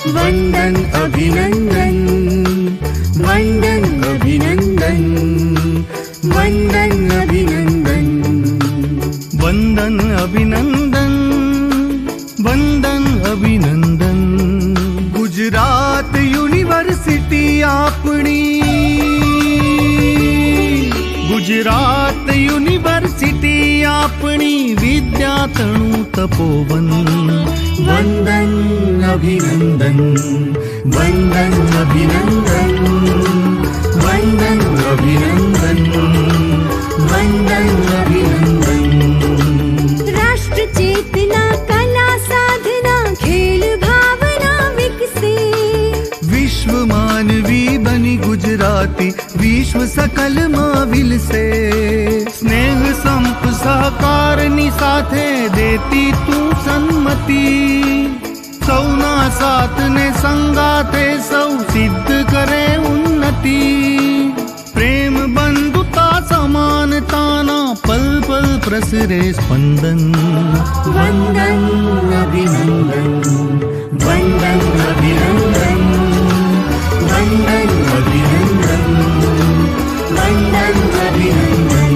वंदन अभिनंदन, वंदन अभिनंदन, वंदन अभिनंदन, वंदन अभिनंदन, वंदन अभिनंदन। गुजरात यूनिवर्सिटी आपणी, गुजरात यूनिवर्सिटी आपणी, विद्यातणु तपोवन। वंदन अभिनंदन, वंदन अभिनंदन, वंदन अभिनंदन, वंदन अभिनंदन। राष्ट्र चेतना कला साधना खेल भावना विकसे, विश्व मानवी बनी गुजराती, विश्व सकल માં વિલસે। સ્નેહ સંપ સહકારની સાથે દેતી તું સન્મતિ, સૌના સાથને સંગાથે સૌ સિદ્ધ કરે ઉન્નતિ। પ્રેમ બંધુતા સમાનતાના પલ પલ પ્રસરે સ્પંદન। वंदन अभिनंदन, वंदन अभिनंदन, वंदन अभिनंदन, वंदन अभिनंदन,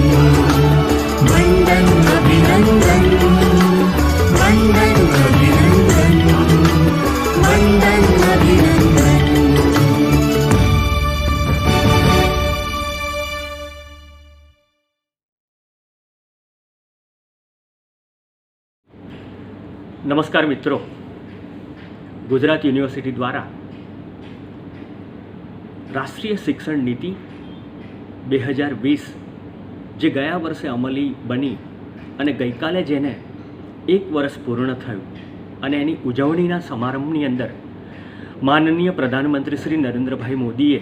वंदन अभिनंदन, वंदन अभिनंदन, वंदन अभिनंदन। નમસ્કાર મિત્રો, ગુજરાત યુનિવર્સિટી દ્વારા રાષ્ટ્રીય શિક્ષણ નીતિ 2020 જે ગયા વર્ષે અમલી બની અને ગઈકાલે જેને 1 વર્ષ પૂર્ણ થયું અને એની ઉજવણીના સમારંભની અંદર માનનીય પ્રધાનમંત્રી શ્રી નરેન્દ્રભાઈ મોદીએ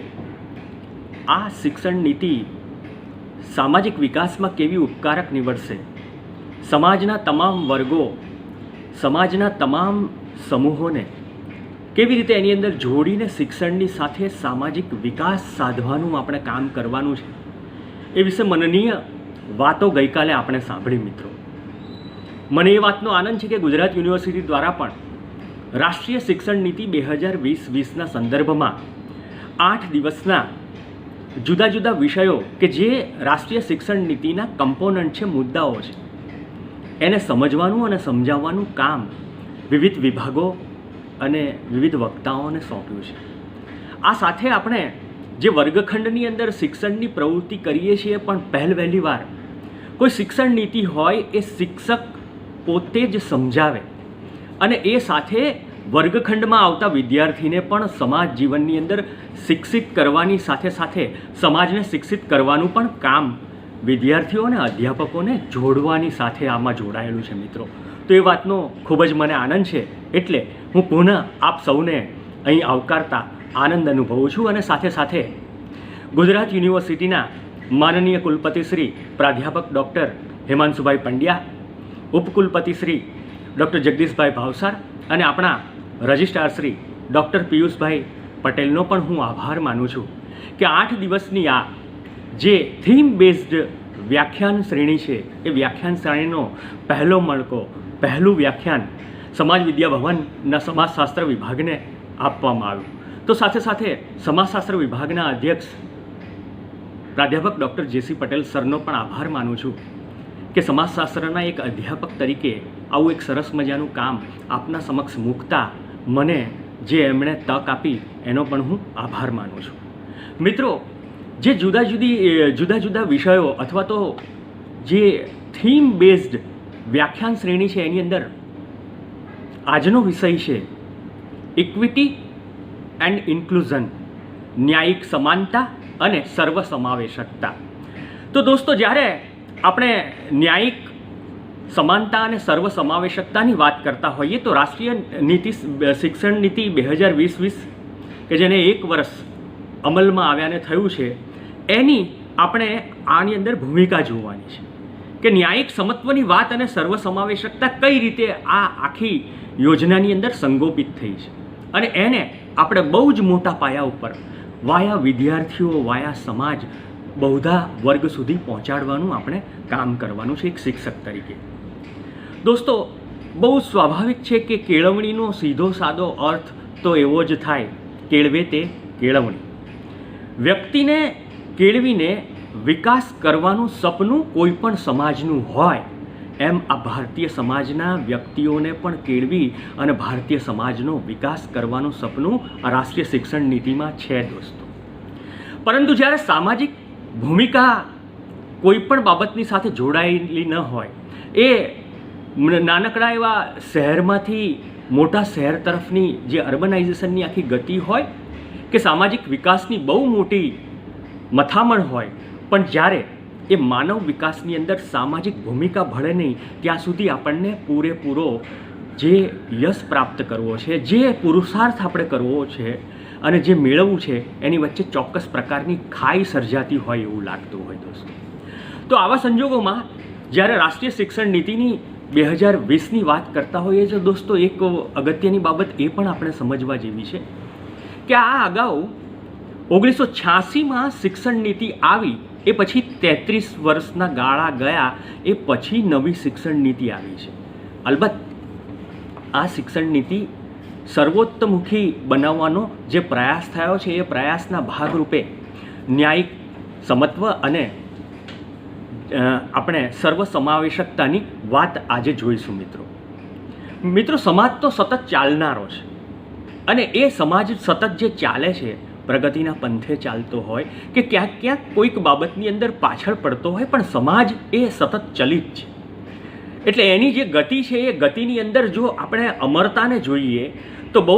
આ શિક્ષણ નીતિ સામાજિક વિકાસમાં કેવી ઉપકારક નીવડશે, સમાજના તમામ વર્ગો, સમાજના તમામ સમૂહોને કેવી રીતે એની અંદર જોડીને શિક્ષણની સાથે સામાજિક વિકાસ સાધવાનું આપણે કામ કરવાનું છે, એ વિશે મનનીય વાતો ગઈકાલે આપણે સાંભળી મિત્રો। મને એ વાતનો આનંદ છે કે ગુજરાત યુનિવર્સિટી દ્વારા પણ રાષ્ટ્રીય શિક્ષણ નીતિ 2020-20ના સંદર્ભમાં 8 દિવસના જુદા જુદા વિષયો કે જે રાષ્ટ્રીય શિક્ષણ નીતિના કમ્પોનન્ટ છે, મુદ્દાઓ છે, એને સમજવાનું અને સમજાવવાનું કામ વિવિધ વિભાગો અને વિવિધ વક્તાઓને સોંપ્યું છે। આ સાથે આપણે જે વર્ગખંડની અંદર શિક્ષણની પ્રવૃત્તિ કરીએ છીએ, પણ પહેલી વાર કોઈ શિક્ષણ નીતિ હોય એ શિક્ષક પોતે જ સમજાવે અને એ સાથે વર્ગખંડમાં આવતા વિદ્યાર્થીને પણ સમાજ જીવનની અંદર શિક્ષિત કરવાની સાથે સાથે સમાજને શિક્ષિત કરવાનું પણ કામ વિદ્યાર્થીઓ અને અધ્યાપકોને જોડવાની સાથે આમાં જોડાયેલું છે મિત્રો। તો એ વાતનો ખૂબ જ મને આનંદ છે, એટલે હું પુનઃ આપ સૌને અહીં આવકારતા આનંદ અનુભવું છું અને સાથે સાથે ગુજરાત યુનિવર્સિટીના માનનીય કુલપતિ શ્રી પ્રાધ્યાપક ડૉક્ટર હેમાંશુભાઈ પંડ્યા, ઉપકુલપતિ શ્રી ડૉક્ટર જગદીશભાઈ ભાવસાર અને આપણા રજિસ્ટ્રાર શ્રી ડૉક્ટર પિયુષભાઈ પટેલનો પણ હું આભાર માનું છું કે 8 દિવસની આ જે થીમ બેઝડ વ્યાખ્યાન શ્રેણી છે, એ વ્યાખ્યાન શ્રેણીનો પહેલો મણકો, પહેલું વ્યાખ્યાન સમાજ વિદ્યા ભવનના સમાજશાસ્ત્ર વિભાગને આપવામાં આવ્યું। તો સાથે સાથે સમાજશાસ્ત્ર વિભાગના અધ્યક્ષ પ્રાધ્યાપક ડૉક્ટર જેસી પટેલ સરનો પણ આભાર માનું છું કે સમાજશાસ્ત્રના એક અધ્યાપક તરીકે આવું એક સરસ મજાનું કામ આપના સમક્ષ મૂકતા મને જે એમણે તક આપી એનો પણ હું આભાર માનું છું। મિત્રો, જે જુદા જુદા વિષયો અથવા તો જે થીમ બેઝડ વ્યાખ્યાન શ્રેણી છે, એની અંદર આજનો વિષય છે ઇક્વિટી એન્ડ ઇન્ક્લુઝન, ન્યાયિક સમાનતા અને સર્વસમાવેશકતા। તો દોસ્તો, જ્યારે આપણે ન્યાયિક સમાનતા અને સર્વસમાવેશકતાની વાત કરતા હોઈએ તો રાષ્ટ્રીય નીતિ શિક્ષણ નીતિ 2020 કે જેને 1 વર્ષ અમલમાં આવ્યાને થયું છે, એની આપણે આની અંદર ભૂમિકા જોવાની છે કે ન્યાયિક સમત્વની વાત અને સર્વસમાવેશકતા કઈ રીતે આ આખી યોજનાની અંદર સંગોપિત થઈ છે અને એને આપણે બહુ જ મોટા પાયા ઉપર વાયા વિદ્યાર્થીઓ, વાયા સમાજ, બહુધા વર્ગ સુધી પહોંચાડવાનું આપણે કામ કરવાનું છે એક શિક્ષક તરીકે। દોસ્તો, બહુ સ્વાભાવિક છે કે કેળવણીનો સીધો સાદો અર્થ તો એવો જ થાય કેળવે તે કેળવણી. વ્યક્તિને કેળવીને વિકાસ કરવાનું સપનું કોઈ પણ સમાજનું હોય એમ આ ભારતીય સમાજના વ્યક્તિઓને પણ કેળવી અને ભારતીય સમાજનો વિકાસ કરવાનું સપનું આ રાષ્ટ્રીય શિક્ષણ નીતિમાં છે દોસ્તો. પરંતુ જ્યારે સામાજિક ભૂમિકા કોઈ પણ બાબતની સાથે જોડાયેલી ન હોય, એ નાનકડા એવા શહેરમાંથી મોટા શહેર તરફની જે અર્બનાઇઝેશનની આખી ગતિ હોય કે સામાજિક વિકાસની બહુ મોટી મથામણ હોય, પણ જ્યારે એ માનવ વિકાસની અંદર સામાજિક ભૂમિકા ભળે નહીં ત્યાં સુધી આપણને પૂરેપૂરો જે યશ પ્રાપ્ત કરવો છે, જે પુરુષાર્થ આપણે કરવો છે અને જે મેળવવું છે એની વચ્ચે ચોક્કસ પ્રકારની ખાઈ સર્જાતી હોય એવું લાગતું હોય દોસ્તો. તો આવા સંજોગોમાં જ્યારે રાષ્ટ્રીય શિક્ષણ નીતિની 2020ની વાત કરતા હોઈએ છીએ દોસ્તો, એક અગત્યની બાબત એ પણ આપણે સમજવા જેવી છે કે આ અગાઉ 1986માં શિક્ષણ નીતિ આવી, એ પછી 33 વર્ષના ગાળા ગયા, એ પછી નવી શિક્ષણ નીતિ આવી છે. અલબત્ત આ શિક્ષણ નીતિ સર્વોત્તમુખી બનાવવાનો જે પ્રયાસ થયો છે એ પ્રયાસના ભાગરૂપે ન્યાયિક સમત્વ અને આપણે સર્વસમાવેશકતાની વાત આજે જોઈશું મિત્રો. સમાજ તો સતત ચાલનારો છે અને એ સમાજ સતત જે ચાલે છે પ્રગતિના પંથે ચાલતો હોય કે ક્યાંક કોઈક બાબતની અંદર પાછળ પડતો હોય, પણ સમાજ એ સતત ચલિત છે. એટલે એની જે ગતિ છે એ ગતિની અંદર જો આપણે અમરતાને જોઈએ તો બહુ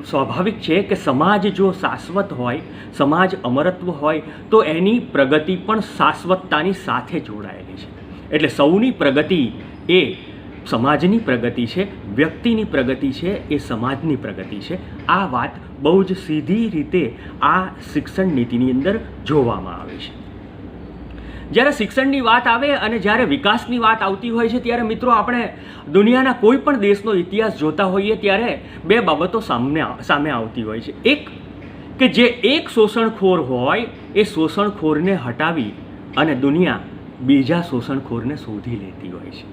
સ્વાભાવિક છે કે સમાજ જો શાશ્વત હોય, સમાજ અમરત્વ હોય તો એની પ્રગતિ પણ શાશ્વતતાની સાથે જોડાયેલી છે. એટલે સૌની પ્રગતિ એ સમાજની પ્રગતિ છે, વ્યક્તિની પ્રગતિ છે એ સમાજની પ્રગતિ છે. આ વાત બહુ જ સીધી રીતે આ શિક્ષણ નીતિની અંદર જોવામાં આવે છે. જ્યારે શિક્ષણની વાત આવે અને જ્યારે વિકાસની વાત આવતી હોય છે ત્યારે મિત્રો આપણે દુનિયાના કોઈ પણ દેશનો ઇતિહાસ જોતા હોઈએ ત્યારે બે બાબતો સામે આવતી હોય છે. એક કે જે એક શોષણખોર હોય એ શોષણખોરને હટાવી અને દુનિયા બીજા શોષણખોરને શોધી લેતી હોય છે.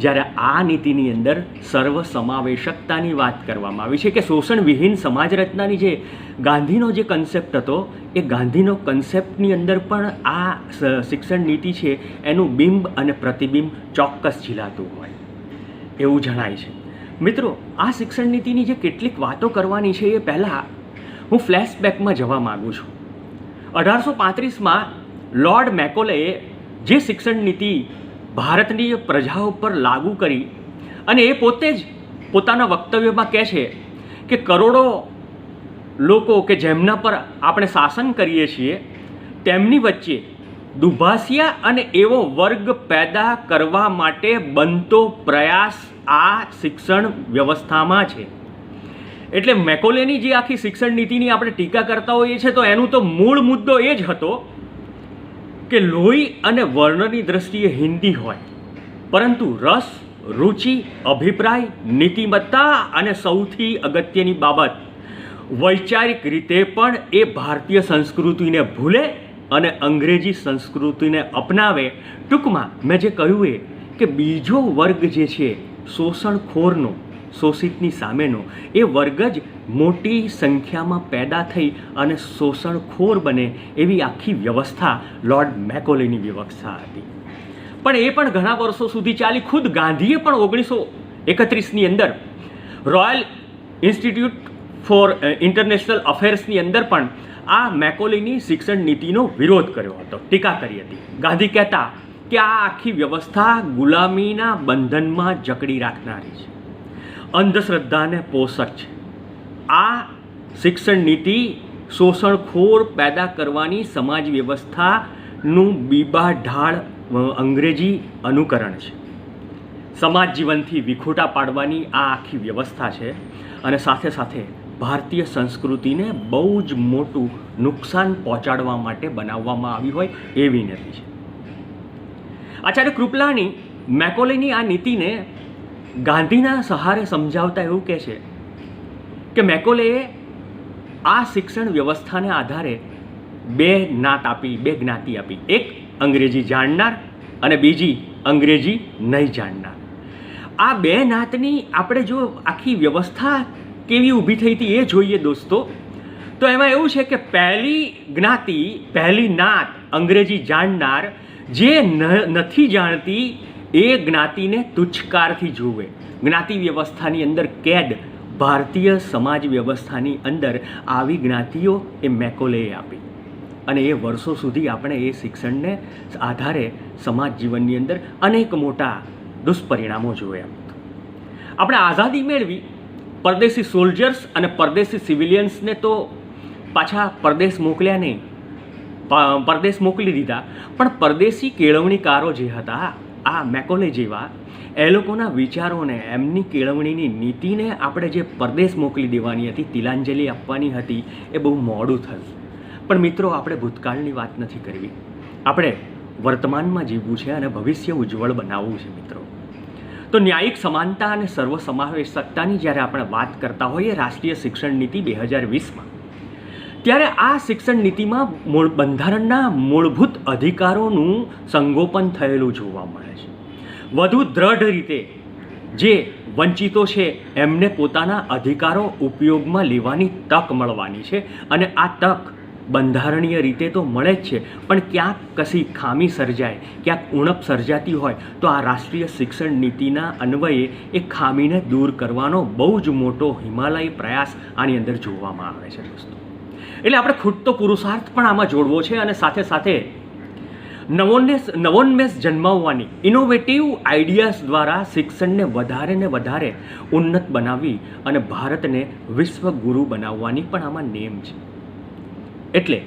જ્યારે આ નીતિની અંદર સર્વસમાવેશકતાની વાત કરવામાં આવી છે કે શોષણ વિહીન સમાજ રચનાની જે ગાંધીનો જે કન્સેપ્ટ હતો એ ગાંધીનો કન્સેપ્ટની અંદર પણ આ શિક્ષણ નીતિ છે એનું બિંબ અને પ્રતિબિંબ ચોક્કસ ઝીલાતું હોય એવું જણાય છે. મિત્રો આ શિક્ષણ નીતિની જે કેટલીક વાતો કરવાની છે એ પહેલાં હું ફ્લેશબેકમાં જવા માગું છું. 1835માં લોર્ડ મેકોલેએ જે શિક્ષણ નીતિ ભારતની પ્રજા ઉપર લાગુ કરી અને એ પોતે જ પોતાના વક્તવ્યમાં કહે છે કે કરોડો લોકો કે જેમના પર આપણે શાસન કરીએ છીએ તેમની વચ્ચે દુભાષિયા અને એવો વર્ગ પેદા કરવા માટે બનતો પ્રયાસ આ શિક્ષણ વ્યવસ્થામાં છે. એટલે મેકોલેની જે આખી શિક્ષણ નીતિની આપણે ટીકા કરતા હોઈએ છીએ તો એનું તો મૂળ મુદ્દો એ જ હતો કે લોહી અને વર્ણની દ્રષ્ટિએ હિન્દી હોય, પરંતુ રસ, રુચિ, અભિપ્રાય, નીતિમત્તા અને સૌથી અગત્યની બાબત વૈચારિક રીતે પણ એ ભારતીય સંસ્કૃતિને ભૂલે અને અંગ્રેજી સંસ્કૃતિને અપનાવે. ટૂંકમાં મેં જે કહ્યું એ કે બીજો વર્ગ જે છે શોષણખોરનો, શોષિતની સામેનો, એ વર્ગ જ મોટી સંખ્યામાં પેદા થઈ અને શોષણખોર બને એવી આખી વ્યવસ્થા લોર્ડ મેકોલેની વ્યવસ્થા હતી. પણ એ પણ ઘણા વર્ષો સુધી ચાલી. ખુદ ગાંધીએ પણ 1931ની અંદર રોયલ ઇન્સ્ટિટ્યૂટ ફોર ઇન્ટરનેશનલ અફેર્સની અંદર પણ આ મેકોલેની શિક્ષણ નીતિનો વિરોધ કર્યો હતો, ટીકા કરી હતી. ગાંધી કહેતા કે આ આખી વ્યવસ્થા ગુલામીના બંધનમાં જકડી રાખનારી છે, અંધશ્રદ્ધાને પોષક છે. આ શિક્ષણ નીતિ શોષણખોર પેદા કરવાની સમાજ વ્યવસ્થાનું બીબાઢાળ અંગ્રેજી અનુકરણ છે. સમાજ જીવનથી વિખૂટા પાડવાની આ આખી વ્યવસ્થા છે અને સાથે સાથે ભારતીય સંસ્કૃતિને બહુ જ મોટું નુકસાન પહોંચાડવા માટે બનાવવામાં આવી હોય એવી નીતિ છે. આચાર્ય કૃપલાની મેકોલેની આ નીતિને ગાંધીના સહારે સમજાવતા એવું કહે છે કે મેકોલેએ આ શિક્ષણ વ્યવસ્થાને આધારે બે જ્ઞાતિ આપી. એક અંગ્રેજી જાણનાર અને બીજી અંગ્રેજી નહીં જાણનાર. આ બે નાતની આપણે જો આખી વ્યવસ્થા કેવી ઊભી થઈ હતી એ જોઈએ દોસ્તો. તો એમાં એવું છે કે પહેલી જ્ઞાતિ, પહેલી નાત અંગ્રેજી જાણનાર જે નથી જાણતી એ જ્ઞાતિને તુચ્છકારથી જુએ. જ્ઞાતિ વ્યવસ્થાની અંદર કેદ ભારતીય સમાજ વ્યવસ્થાની અંદર આવી જ્ઞાતિઓ એ મેકોલેએ આપી અને એ વર્ષો સુધી આપણે એ શિક્ષણને આધારે સમાજ જીવનની અંદર અનેક મોટા દુષ્પરિણામો જોયા. આપણે આઝાદી મેળવી, પરદેશી સોલ્જર્સ અને પરદેશી સિવિલિયન્સને તો પાછા પરદેશ મોકલ્યા નહીં, પરદેશ મોકલી દીધા, પણ પરદેશી કેળવણીકારો જે હતા આ મેકોલે જેવા, એ લોકોના વિચારોને, એમની કેળવણીની નીતિને આપણે જે પરદેશ મોકલી દેવાની હતી, તિલાંજલિ આપવાની હતી, એ બહુ મોડું થયું. પણ મિત્રો, આપણે ભૂતકાળની વાત નથી કરવી, આપણે વર્તમાનમાં જીવવું છે અને ભવિષ્ય ઉજ્જવળ બનાવવું છે મિત્રો. તો ન્યાયિક સમાનતા અને સર્વસમાવેશકતાની જ્યારે આપણે વાત કરતા હોઈએ રાષ્ટ્રીય શિક્ષણ નીતિ 2020માં, ત્યારે આ શિક્ષણ નીતિમાં બંધારણના મૂળભૂત અધિકારોનું સંગોપન થયેલું જોવા મળે છે. વધુ દ્રઢ રીતે જે વંચિતો છે એમને પોતાના અધિકારો ઉપયોગમાં લેવાની તક મળવાની છે અને આ તક બંધારણીય રીતે તો મળે જ છે, પણ ક્યાંક કશી ખામી સર્જાય, ક્યાંક ઉણપ સર્જાતી હોય તો આ રાષ્ટ્રીય શિક્ષણ નીતિના અન્વયે એ ખામીને દૂર કરવાનો બહુ જ મોટો હિમાલયી પ્રયાસ આની અંદર જોવામાં આવે છે દોસ્તો. એટલે આપણે ખૂટતો પુરુષાર્થ પણ આમાં જોડવો છે અને સાથે સાથે નવોન્મેષ જન્માવવાની, ઇનોવેટિવ આઈડિયાઝ દ્વારા શિક્ષણને વધારે ને વધારે ઉન્નત બનાવી અને ભારતને વિશ્વગુરુ બનાવવાની પણ આમાં નેમ છે. એટલે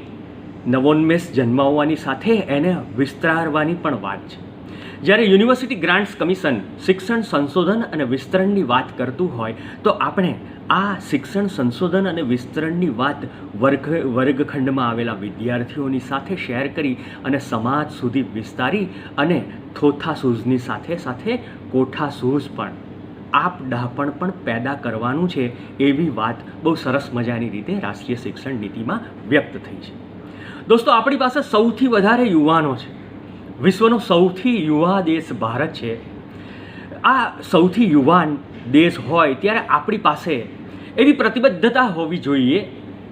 નવોન્મેષ જન્માવવાની સાથે એને વિસ્તારવાની પણ વાત છે. જ્યારે યુનિવર્સિટી ગ્રાન્ટ્સ કમિશન શિક્ષણ સંશોધન અને વિસ્તરણની વાત કરતું હોય તો આપણે આ શિક્ષણ સંશોધન અને વિસ્તરણની વાત વર્ગખંડમાં આવેલા વિદ્યાર્થીઓની સાથે શેર કરી અને સમાજ સુધી વિસ્તારી અને થોથા સૂઝની સાથે સાથે કોઠા સૂઝ પણ, આપ ડાપણ પણ પેદા કરવાનું છે એવી વાત બહુ સરસ મજાની રીતે રાષ્ટ્રીય શિક્ષણ નીતિમાં વ્યક્ત થઈ છે. દોસ્તો, આપણી પાસે સૌથી વધારે યુવાનો છે. વિશ્વનો સૌથી યુવા દેશ ભારત છે. આ સૌથી યુવાન દેશ હોય ત્યારે આપણી પાસે એવી પ્રતિબદ્ધતા હોવી જોઈએ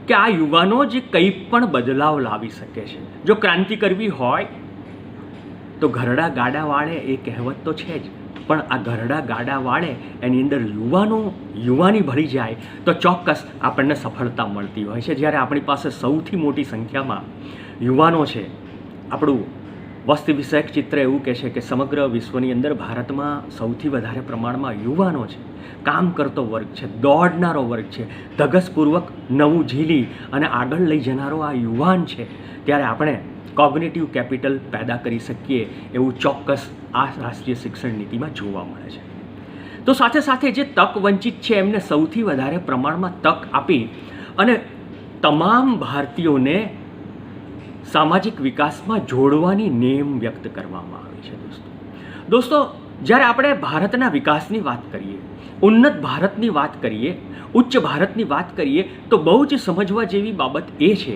કે આ યુવાનો જ કંઈ પણ બદલાવ લાવી શકે છે. જો ક્રાંતિ કરવી હોય તો ઘરડા ગાડા વાળે એ કહેવત તો છે જ, પણ આ ઘરડા ગાડા વાળે એની અંદર યુવાની ભળી જાય તો ચોક્કસ આપણને સફળતા મળતી હોય છે. જ્યારે આપણી પાસે સૌથી મોટી સંખ્યામાં યુવાનો છે, આપણું વસ્તી વિષયક ચિત્ર એવું કહે છે કે સમગ્ર વિશ્વની અંદર ભારતમાં સૌથી વધારે પ્રમાણમાં યુવાનો છે, કામ કરતો વર્ગ છે, દોડનારો વર્ગ છે, ધગસપૂર્વક નવું ઝીલી અને આગળ લઈ જનારો આ યુવાન છે. ત્યારે આપણે કોગ્નિટિવ કેપિટલ પેદા કરી શકીએ એવું ચોક્કસ આ રાષ્ટ્રીય શિક્ષણ નીતિમાં જોવા મળે છે. તો સાથે સાથે જે તક વંચિત છે એમને સૌથી વધારે પ્રમાણમાં તક આપી અને તમામ ભારતીયોને સામાજિક વિકાસમાં જોડવાની નેમ વ્યક્ત કરવામાં આવી છે દોસ્તો. જ્યારે આપણે ભારતના વિકાસની વાત કરીએ, ઉન્નત ભારતની વાત કરીએ, ઉચ્ચ ભારતની વાત કરીએ તો બહુ જ સમજવા જેવી બાબત એ છે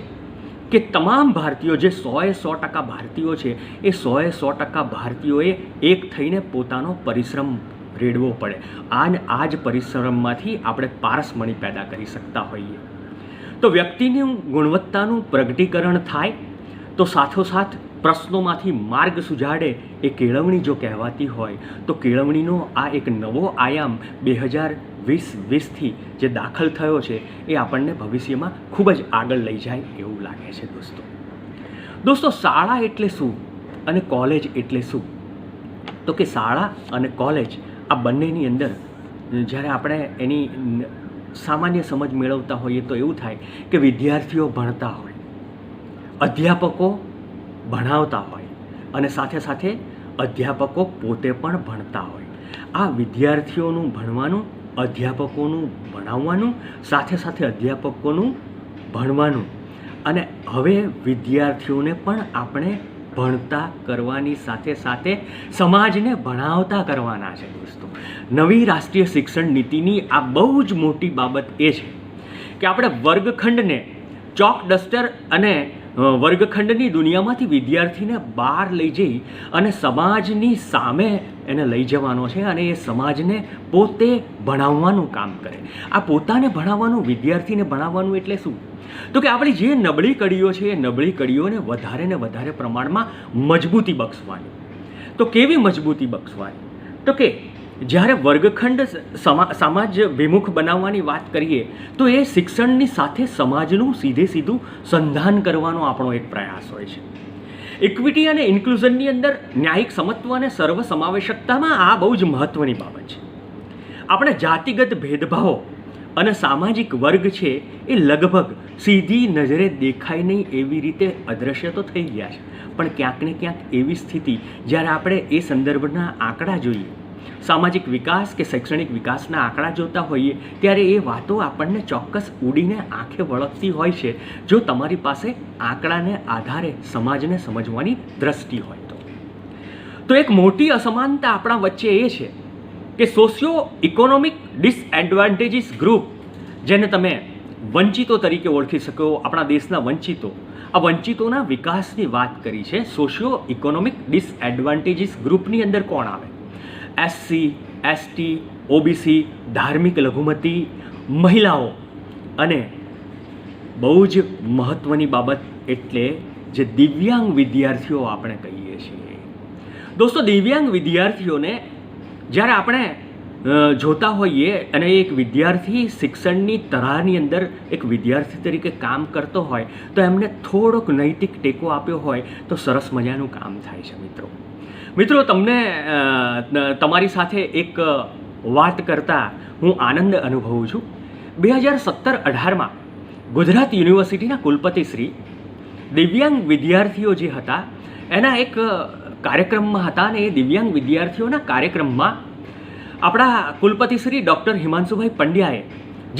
કે તમામ ભારતીયો જે 100% ભારતીયો છે એ 100% ભારતીયોએ એક થઈને પોતાનો પરિશ્રમ રેડવો પડે. આ જ પરિશ્રમમાંથી આપણે પારસમણી પેદા કરી શકતા હોઈએ. તો વ્યક્તિની ગુણવત્તાનું પ્રગટીકરણ થાય તો સાથોસાથ પ્રશ્નોમાંથી માર્ગ સુજાડે એ કેળવણી જો કહેવાતી હોય તો કેળવણીનો આ એક નવો આયામ 2020થી જે દાખલ થયો છે એ આપણને ભવિષ્યમાં ખૂબ જ આગળ લઈ જાય એવું લાગે છે દોસ્તો. શાળા એટલે શું અને કોલેજ એટલે શું? તો કે શાળા અને કોલેજ આ બંનેની અંદર જ્યારે આપણે એની સામાન્ય સમજ મેળવતા હોઈએ તો એવું થાય કે વિદ્યાર્થીઓ ભણતા હોય, અધ્યાપકો ભણાવતા હોય અને સાથે સાથે અધ્યાપકો પોતે પણ ભણતા હોય. આ વિદ્યાર્થીઓનું ભણવાનું, અધ્યાપકોનું ભણાવવાનું, સાથે સાથે અધ્યાપકોનું ભણવાનું અને હવે વિદ્યાર્થીઓને પણ આપણે ભણતા કરવાની સાથે સાથે સમાજને ભણાવતા કરવાના છે દોસ્તો. નવી રાષ્ટ્રીય શિક્ષણ નીતિની આ બહુ જ મોટી બાબત એ છે કે આપણે વર્ગખંડને ચોક ડસ્ટર અને વર્ગખંડની દુનિયામાંથી વિદ્યાર્થીને બહાર લઈ જઈ અને સમાજની સામે એને લઈ જવાનો છે અને એ સમાજને પોતે ભણાવવાનું કામ કરે. આ પોતાને ભણાવવાનું, વિદ્યાર્થીને ભણાવવાનું એટલે શું? તો કે આપણી જે નબળી કડીઓ છે એ નબળી કડીઓને વધારે ને વધારે પ્રમાણમાં મજબૂતી બક્ષવાની. તો કેવી મજબૂતી બક્ષવાની? તો કે જ્યારે વર્ગખંડ સમાજ વિમુખ બનાવવાની વાત કરીએ તો એ શિક્ષણની સાથે સમાજનું સીધું સંધાન કરવાનો આપણો એક પ્રયાસ હોય છે. ઇક્વિટી અને ઇન્ક્લુઝનની અંદર ન્યાયિક સમત્વ અને સર્વસમાવેશકતામાં આ બહુ જ મહત્ત્વની બાબત છે. આપણે જાતિગત ભેદભાવો અને સામાજિક વર્ગ છે એ લગભગ સીધી નજરે દેખાય નહીં એવી રીતે અદૃશ્ય તો થઈ ગયા છે, પણ ક્યાંક ને ક્યાંક એવી સ્થિતિ જ્યારે આપણે એ સંદર્ભના આંકડા જોઈએ, સામાજિક વિકાસ કે શૈક્ષણિક વિકાસના આંકડા જોતા હોઈએ ત્યારે એ વાતો આપણને ચોક્કસ ઉડીને આંખે વળગતી હોય છે જો તમારી પાસે આંકડાને આધારે સમાજને સમજવાની દ્રષ્ટિ હોય તો એક મોટી અસમાનતા આપણા વચ્ચે એ છે કે સોશિયો ઇકોનોમિક ડિસએડવાન્ટેજીસ ગ્રુપ, જેને તમે વંચિતો તરીકે ઓળખી શકો, આપણા દેશના વંચિતો, આ વંચિતોના વિકાસની વાત કરી છે. સોશિયો ઇકોનોમિક ડિસએડવાન્ટેજીસ ગ્રુપની અંદર કોણ આવે? એસસી, એસટી, ઓબીસી, ધાર્મિક લઘુમતી, મહિલાઓ અને બહુ જ મહત્ત્વની બાબત એટલે જે દિવ્યાંગ વિદ્યાર્થીઓ આપણે કહીએ છીએ. દોસ્તો, દિવ્યાંગ વિદ્યાર્થીઓને જ્યારે આપણે જોતા હોઈએ અને એક વિદ્યાર્થી શિક્ષણની તરાહની અંદર એક વિદ્યાર્થી તરીકે કામ કરતો હોય તો એમને થોડોક નૈતિક ટેકો આપ્યો હોય તો સરસ મજાનું કામ થાય છે. મિત્રો, તમને તમારી સાથે એક વાત કરતાં હું આનંદ અનુભવું છું. 2017-18માં ગુજરાત યુનિવર્સિટીના કુલપતિ શ્રી દિવ્યાંગ વિદ્યાર્થીઓ જે હતા એના એક કાર્યક્રમમાં હતા અને એ દિવ્યાંગ વિદ્યાર્થીઓના કાર્યક્રમમાં આપણા કુલપતિ શ્રી ડૉક્ટર હિમાંશુભાઈ પંડ્યાએ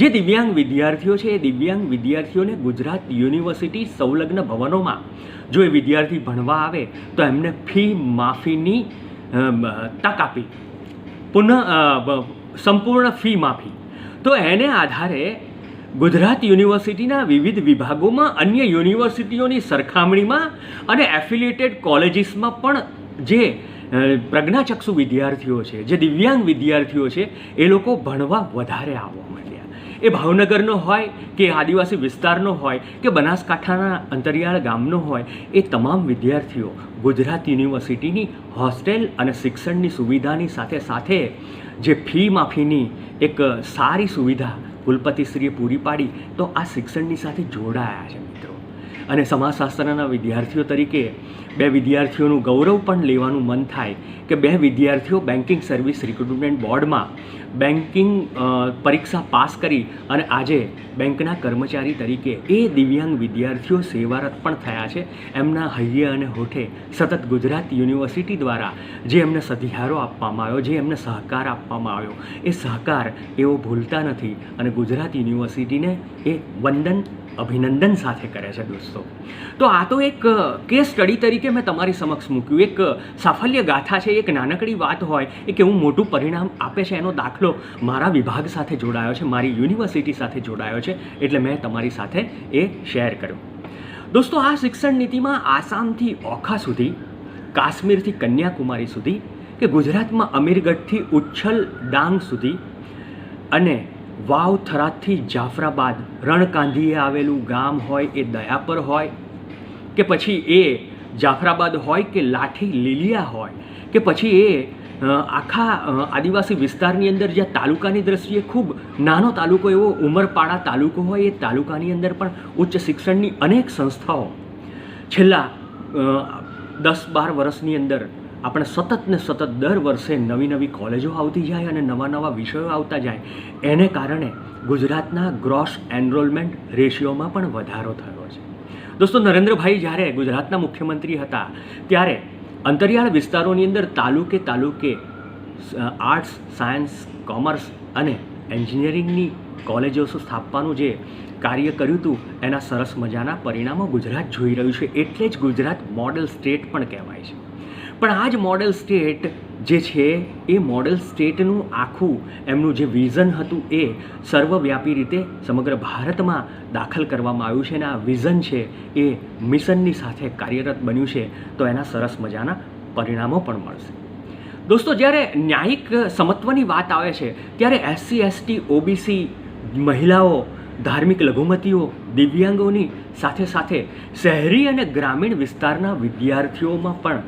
જે દિવ્યાંગ વિદ્યાર્થીઓ છે એ દિવ્યાંગ વિદ્યાર્થીઓને ગુજરાત યુનિવર્સિટી સંલગ્ન ભવનોમાં જો એ વિદ્યાર્થી ભણવા આવે તો એમને ફી માફીની તક આપી, સંપૂર્ણ ફી માફી. તો એને આધારે ગુજરાત યુનિવર્સિટીના વિવિધ વિભાગોમાં અન્ય યુનિવર્સિટીઓની સરખામણીમાં અને એફિલિએટેડ કોલેજીસમાં પણ જે પ્રજ્ઞાચક્ષુ વિદ્યાર્થીઓ છે, જે દિવ્યાંગ વિદ્યાર્થીઓ છે, એ લોકો ભણવા વધારે આવવા માંડ્યા. એ ભાવનગરનો હોય કે આદિવાસી વિસ્તારનો હોય કે બનાસકાંઠાના અંતરિયાળ ગામનો હોય, એ તમામ વિદ્યાર્થીઓ ગુજરાત યુનિવર્સિટીની હોસ્ટેલ અને શિક્ષણની સુવિધાની સાથે સાથે જે ફી માફીની એક સારી સુવિધા કુલપતિશ્રીએ પૂરી પાડી તો આ શિક્ષણની સાથે જોડાયા છે મિત્રો. અને સમાજશાસ્ત્રના વિદ્યાર્થીઓ તરીકે બે વિદ્યાર્થીઓનું ગૌરવ પણ લેવાનું મન થાય કે બે વિદ્યાર્થીઓ બેન્કિંગ સર્વિસ રિક્રુટમેન્ટ બોર્ડમાં બેન્કિંગ પરીક્ષા પાસ કરી અને આજે બેંકના કર્મચારી તરીકે એ દિવ્યાંગ વિદ્યાર્થીઓ સેવારત પણ થયા છે. એમના હૈયે અને હોઠે સતત ગુજરાત યુનિવર્સિટી દ્વારા જે એમને સધિયારો આપવામાં આવ્યો, જે એમને સહકાર આપવામાં આવ્યો, એ સહકાર એઓ ભૂલતા નથી અને ગુજરાત યુનિવર્સિટીને એ વંદન અભિનંદન સાથે કરે છે. દોસ્તો, તો આ તો એક કેસ સ્ટડી તરીકે મેં તમારી સમક્ષ મૂક્યું, એક સાફલ્ય ગાથા છે, એક નાનકડી વાત હોય એ કેવું મોટું પરિણામ આપે છે એનો દાખલો મારા વિભાગ સાથે જોડાયો છે, મારી યુનિવર્સિટી સાથે જોડાયો છે, એટલે મેં તમારી સાથે એ શેર કર્યું. દોસ્તો, આ શિક્ષણ નીતિમાં આસામથી ઓખા સુધી, કાશ્મીરથી કન્યાકુમારી સુધી કે ગુજરાતમાં અમીરગઢથી ઉચ્છલ ડાંગ સુધી અને વાવ થરાદથી જાફરાબાદ, રણકાંધીએ આવેલું ગામ હોય એ દયાપર હોય કે પછી એ જાફરાબાદ હોય કે લાઠી લીલિયા હોય કે પછી એ આખા આદિવાસી વિસ્તારની અંદર જ્યાં તાલુકાની દ્રષ્ટિએ ખૂબ નાનો તાલુકો એવો ઉમરપાડા તાલુકો હોય, એ તાલુકાની અંદર પણ ઉચ્ચ શિક્ષણની અનેક સંસ્થાઓ છેલ્લા 10-12 વર્ષની અંદર આપણે સતત ને સતત દર વર્ષે નવી નવી કોલેજો આવતી જાય અને નવા નવા વિષયો આવતા જાય. એને કારણે ગુજરાતના ગ્રોસ એનરોલમેન્ટ રેશિયોમાં પણ વધારો થયો છે. દોસ્તો, નરેન્દ્રભાઈ જ્યારે ગુજરાતના મુખ્યમંત્રી હતા ત્યારે અંતરિયાળ વિસ્તારોની અંદર તાલુકે આર્ટ્સ, સાયન્સ, કોમર્સ અને એન્જિનિયરિંગની કોલેજો સ્થાપવાનું જે કાર્ય કર્યું હતું એના સરસ મજાના પરિણામો ગુજરાત જોઈ રહ્યું છે. એટલે જ ગુજરાત મોડેલ સ્ટેટ પણ કહેવાય છે. પણ આ જ મોડેલ સ્ટેટ જે છે એ મોડલ સ્ટેટનું આખું એમનું જે વિઝન હતું એ સર્વવ્યાપી રીતે સમગ્ર ભારતમાં દાખલ કરવામાં આવ્યું છે અને આ વિઝન છે એ મિશનની સાથે કાર્યરત બન્યું છે તો એના સરસ મજાના પરિણામો પણ મળશે. દોસ્તો, જ્યારે ન્યાયિક સમત્વની વાત આવે છે ત્યારે SC ST OBC મહિલાઓ, ધાર્મિક લઘુમતીઓ, દિવ્યાંગોની સાથે સાથે શહેરી અને ગ્રામીણ વિસ્તારના વિદ્યાર્થીઓમાં પણ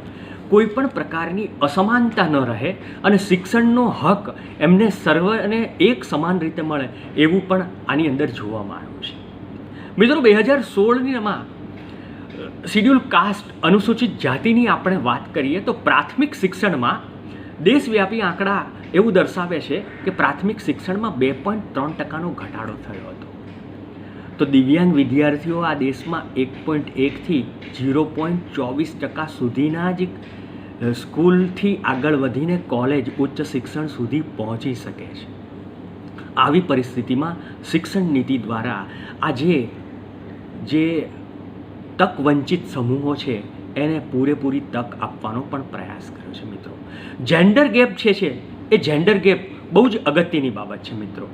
કોઈ પણ પ્રકારની અસમાનતા ન રહે અને શિક્ષણનો હક એમને સર્વને એક સમાન રીતે મળે એવું પણ આની અંદર જોવામાં આવ્યું છે. મિત્રો, 2016માં શિડ્યુલ કાસ્ટ અનુસૂચિત જાતિની આપણે વાત કરીએ તો પ્રાથમિક શિક્ષણમાં દેશવ્યાપી આંકડા એવું દર્શાવે છે કે પ્રાથમિક શિક્ષણમાં 2.3% ઘટાડો થયો હતો. તો દિવ્યાંગ વિદ્યાર્થીઓ આ દેશમાં 1.1થી 0.24% સુધીના જ સ્કૂલથી આગળ વધીને કોલેજ, ઉચ્ચ શિક્ષણ સુધી પહોંચી શકે છે. આવી પરિસ્થિતિમાં શિક્ષણ નીતિ દ્વારા આજે જે તક વંચિત સમૂહો છે એને પૂરેપૂરી તક આપવાનો પણ પ્રયાસ કર્યો છે. મિત્રો, જેન્ડર ગેપ છે એ જેન્ડર ગેપ બહુ જ અગત્યની બાબત છે. મિત્રો,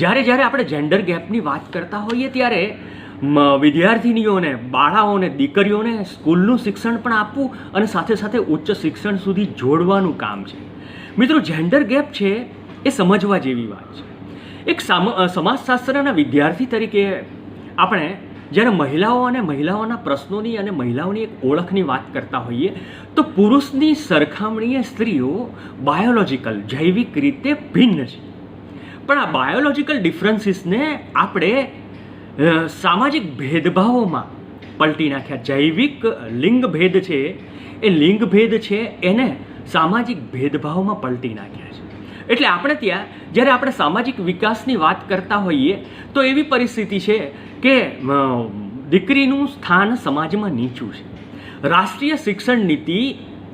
જ્યારે આપણે જેન્ડર ગેપની વાત કરતા હોઈએ ત્યારે વિદ્યાર્થીનીઓને, બાળાઓને, દીકરીઓને સ્કૂલનું શિક્ષણ પણ આપવું અને સાથે સાથે ઉચ્ચ શિક્ષણ સુધી જોડવાનું કામ છે. મિત્રો, જેન્ડર ગેપ છે એ સમજવા જેવી વાત છે. એક સમાજશાસ્ત્રના વિદ્યાર્થી તરીકે આપણે જ્યારે મહિલાઓ અને મહિલાઓના પ્રશ્નોની અને મહિલાઓની એક ઓળખની વાત કરતા હોઈએ તો પુરુષની સરખામણીએ સ્ત્રીઓ બાયોલોજિકલ, જૈવિક રીતે ભિન્ન છે. પણ આ બાયોલોજિકલ ડિફરન્સીસને આપણે સામાજિક ભેદભાવોમાં પલટી નાખ્યા. જૈવિક લિંગભેદ છે એ લિંગભેદ છે એને સામાજિક ભેદભાવમાં પલટી નાખ્યા છે. એટલે આપણે ત્યાં જ્યારે આપણે સામાજિક વિકાસની વાત કરતા હોઈએ તો એવી પરિસ્થિતિ છે કે દીકરીનું સ્થાન સમાજમાં નીચું છે. રાષ્ટ્રીય શિક્ષણ નીતિ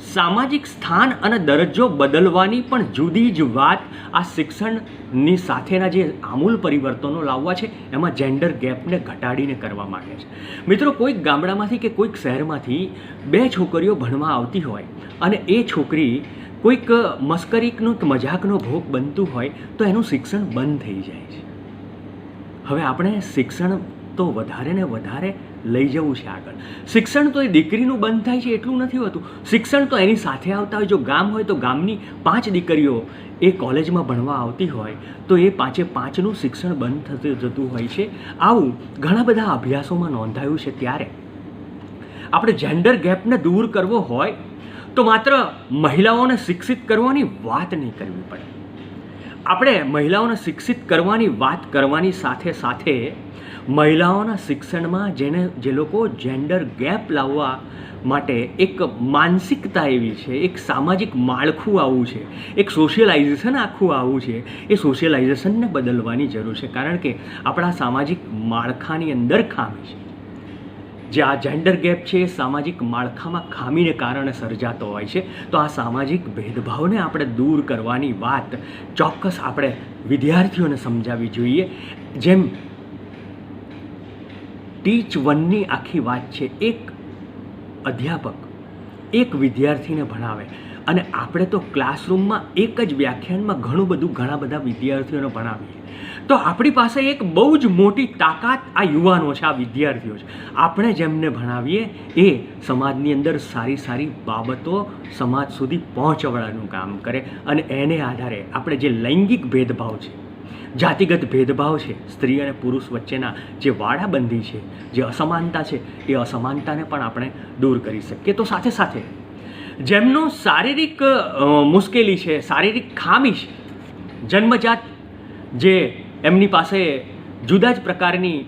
સામાજિક સ્થાન અને દરજ્જો બદલવાની પણ જુદી જ વાત આ શિક્ષણની સાથેના જે આમૂલ પરિવર્તનો લાવવા છે એમાં જેન્ડર ગેપને ઘટાડીને કરવા માંગે છે. મિત્રો, કોઈક ગામડામાંથી કે કોઈક શહેરમાંથી 2 છોકરીઓ ભણવા આવતી હોય અને એ છોકરી કોઈક મસ્કરીનો કે મજાકનો ભોગ બનતું હોય તો એનું શિક્ષણ બંધ થઈ જાય છે. હવે આપણે શિક્ષણ તો વધારે ને વધારે લઈ જવું છે આગળ. શિક્ષણ તો એ દીકરીનું બંધ થાય છે એટલું નથી હોતું. શિક્ષણ તો એની સાથે આવતા હોય. જો ગામ હોય તો ગામની 5 દીકરીઓ એ કોલેજમાં ભણવા આવતી હોય તો એ 5નું શિક્ષણ બંધ જતું હોય છે. આવું ઘણા બધા અભ્યાસોમાં નોંધાયું છે. ત્યારે આપણે જેન્ડર ગેપને દૂર કરવો હોય તો માત્ર મહિલાઓને શિક્ષિત કરવાની વાત નહીં કરવી પડે. આપણે મહિલાઓને શિક્ષિત કરવાની વાત કરવાની સાથે સાથે મહિલાઓના શિક્ષણમાં જે લોકો જેન્ડર ગેપ લાવવા માટે એક માનસિકતા એવી છે, એક સામાજિક માળખું આવું છે, એક સોશિયલાઇઝેશન આખું આવું છે, એ સોશિયલાઇઝેશનને બદલવાની જરૂર છે. કારણ કે આપણા સામાજિક માળખાની અંદર ખામી છે. જે આ જેન્ડર ગેપ છે એ સામાજિક માળખામાં ખામીને કારણે સર્જાતો હોય છે. તો આ સામાજિક ભેદભાવને આપણે દૂર કરવાની વાત ચોક્કસ આપણે વિદ્યાર્થીઓને સમજાવવી જોઈએ. જેમ ટીચ 1ની આખી વાત છે. એક અધ્યાપક એક વિદ્યાર્થીને ભણાવે અને આપણે તો ક્લાસરૂમમાં એક જ વ્યાખ્યાનમાં ઘણા બધા વિદ્યાર્થીઓને ભણાવીએ તો આપણી પાસે એક બહુ જ મોટી તાકાત આ યુવાનો છે, આ વિદ્યાર્થીઓ છે. આપણે જેમને ભણાવીએ એ સમાજની અંદર સારી બાબતો સમાજ સુધી પહોંચાડવાનું કામ કરે અને એને આધારે આપણે જે લૈંગિક ભેદભાવ છે, જાતિગત ભેદભાવ છે, સ્ત્રી અને પુરુષ વચ્ચેના જે વાડાબંધી છે, જે અસમાનતા છે, એ અસમાનતાને પણ આપણે દૂર કરી શકીએ. તો સાથે સાથે જેમનો શારીરિક મુશ્કેલી છે, શારીરિક ખામી છે, જન્મજાત જે એમની પાસે જુદા જ પ્રકારની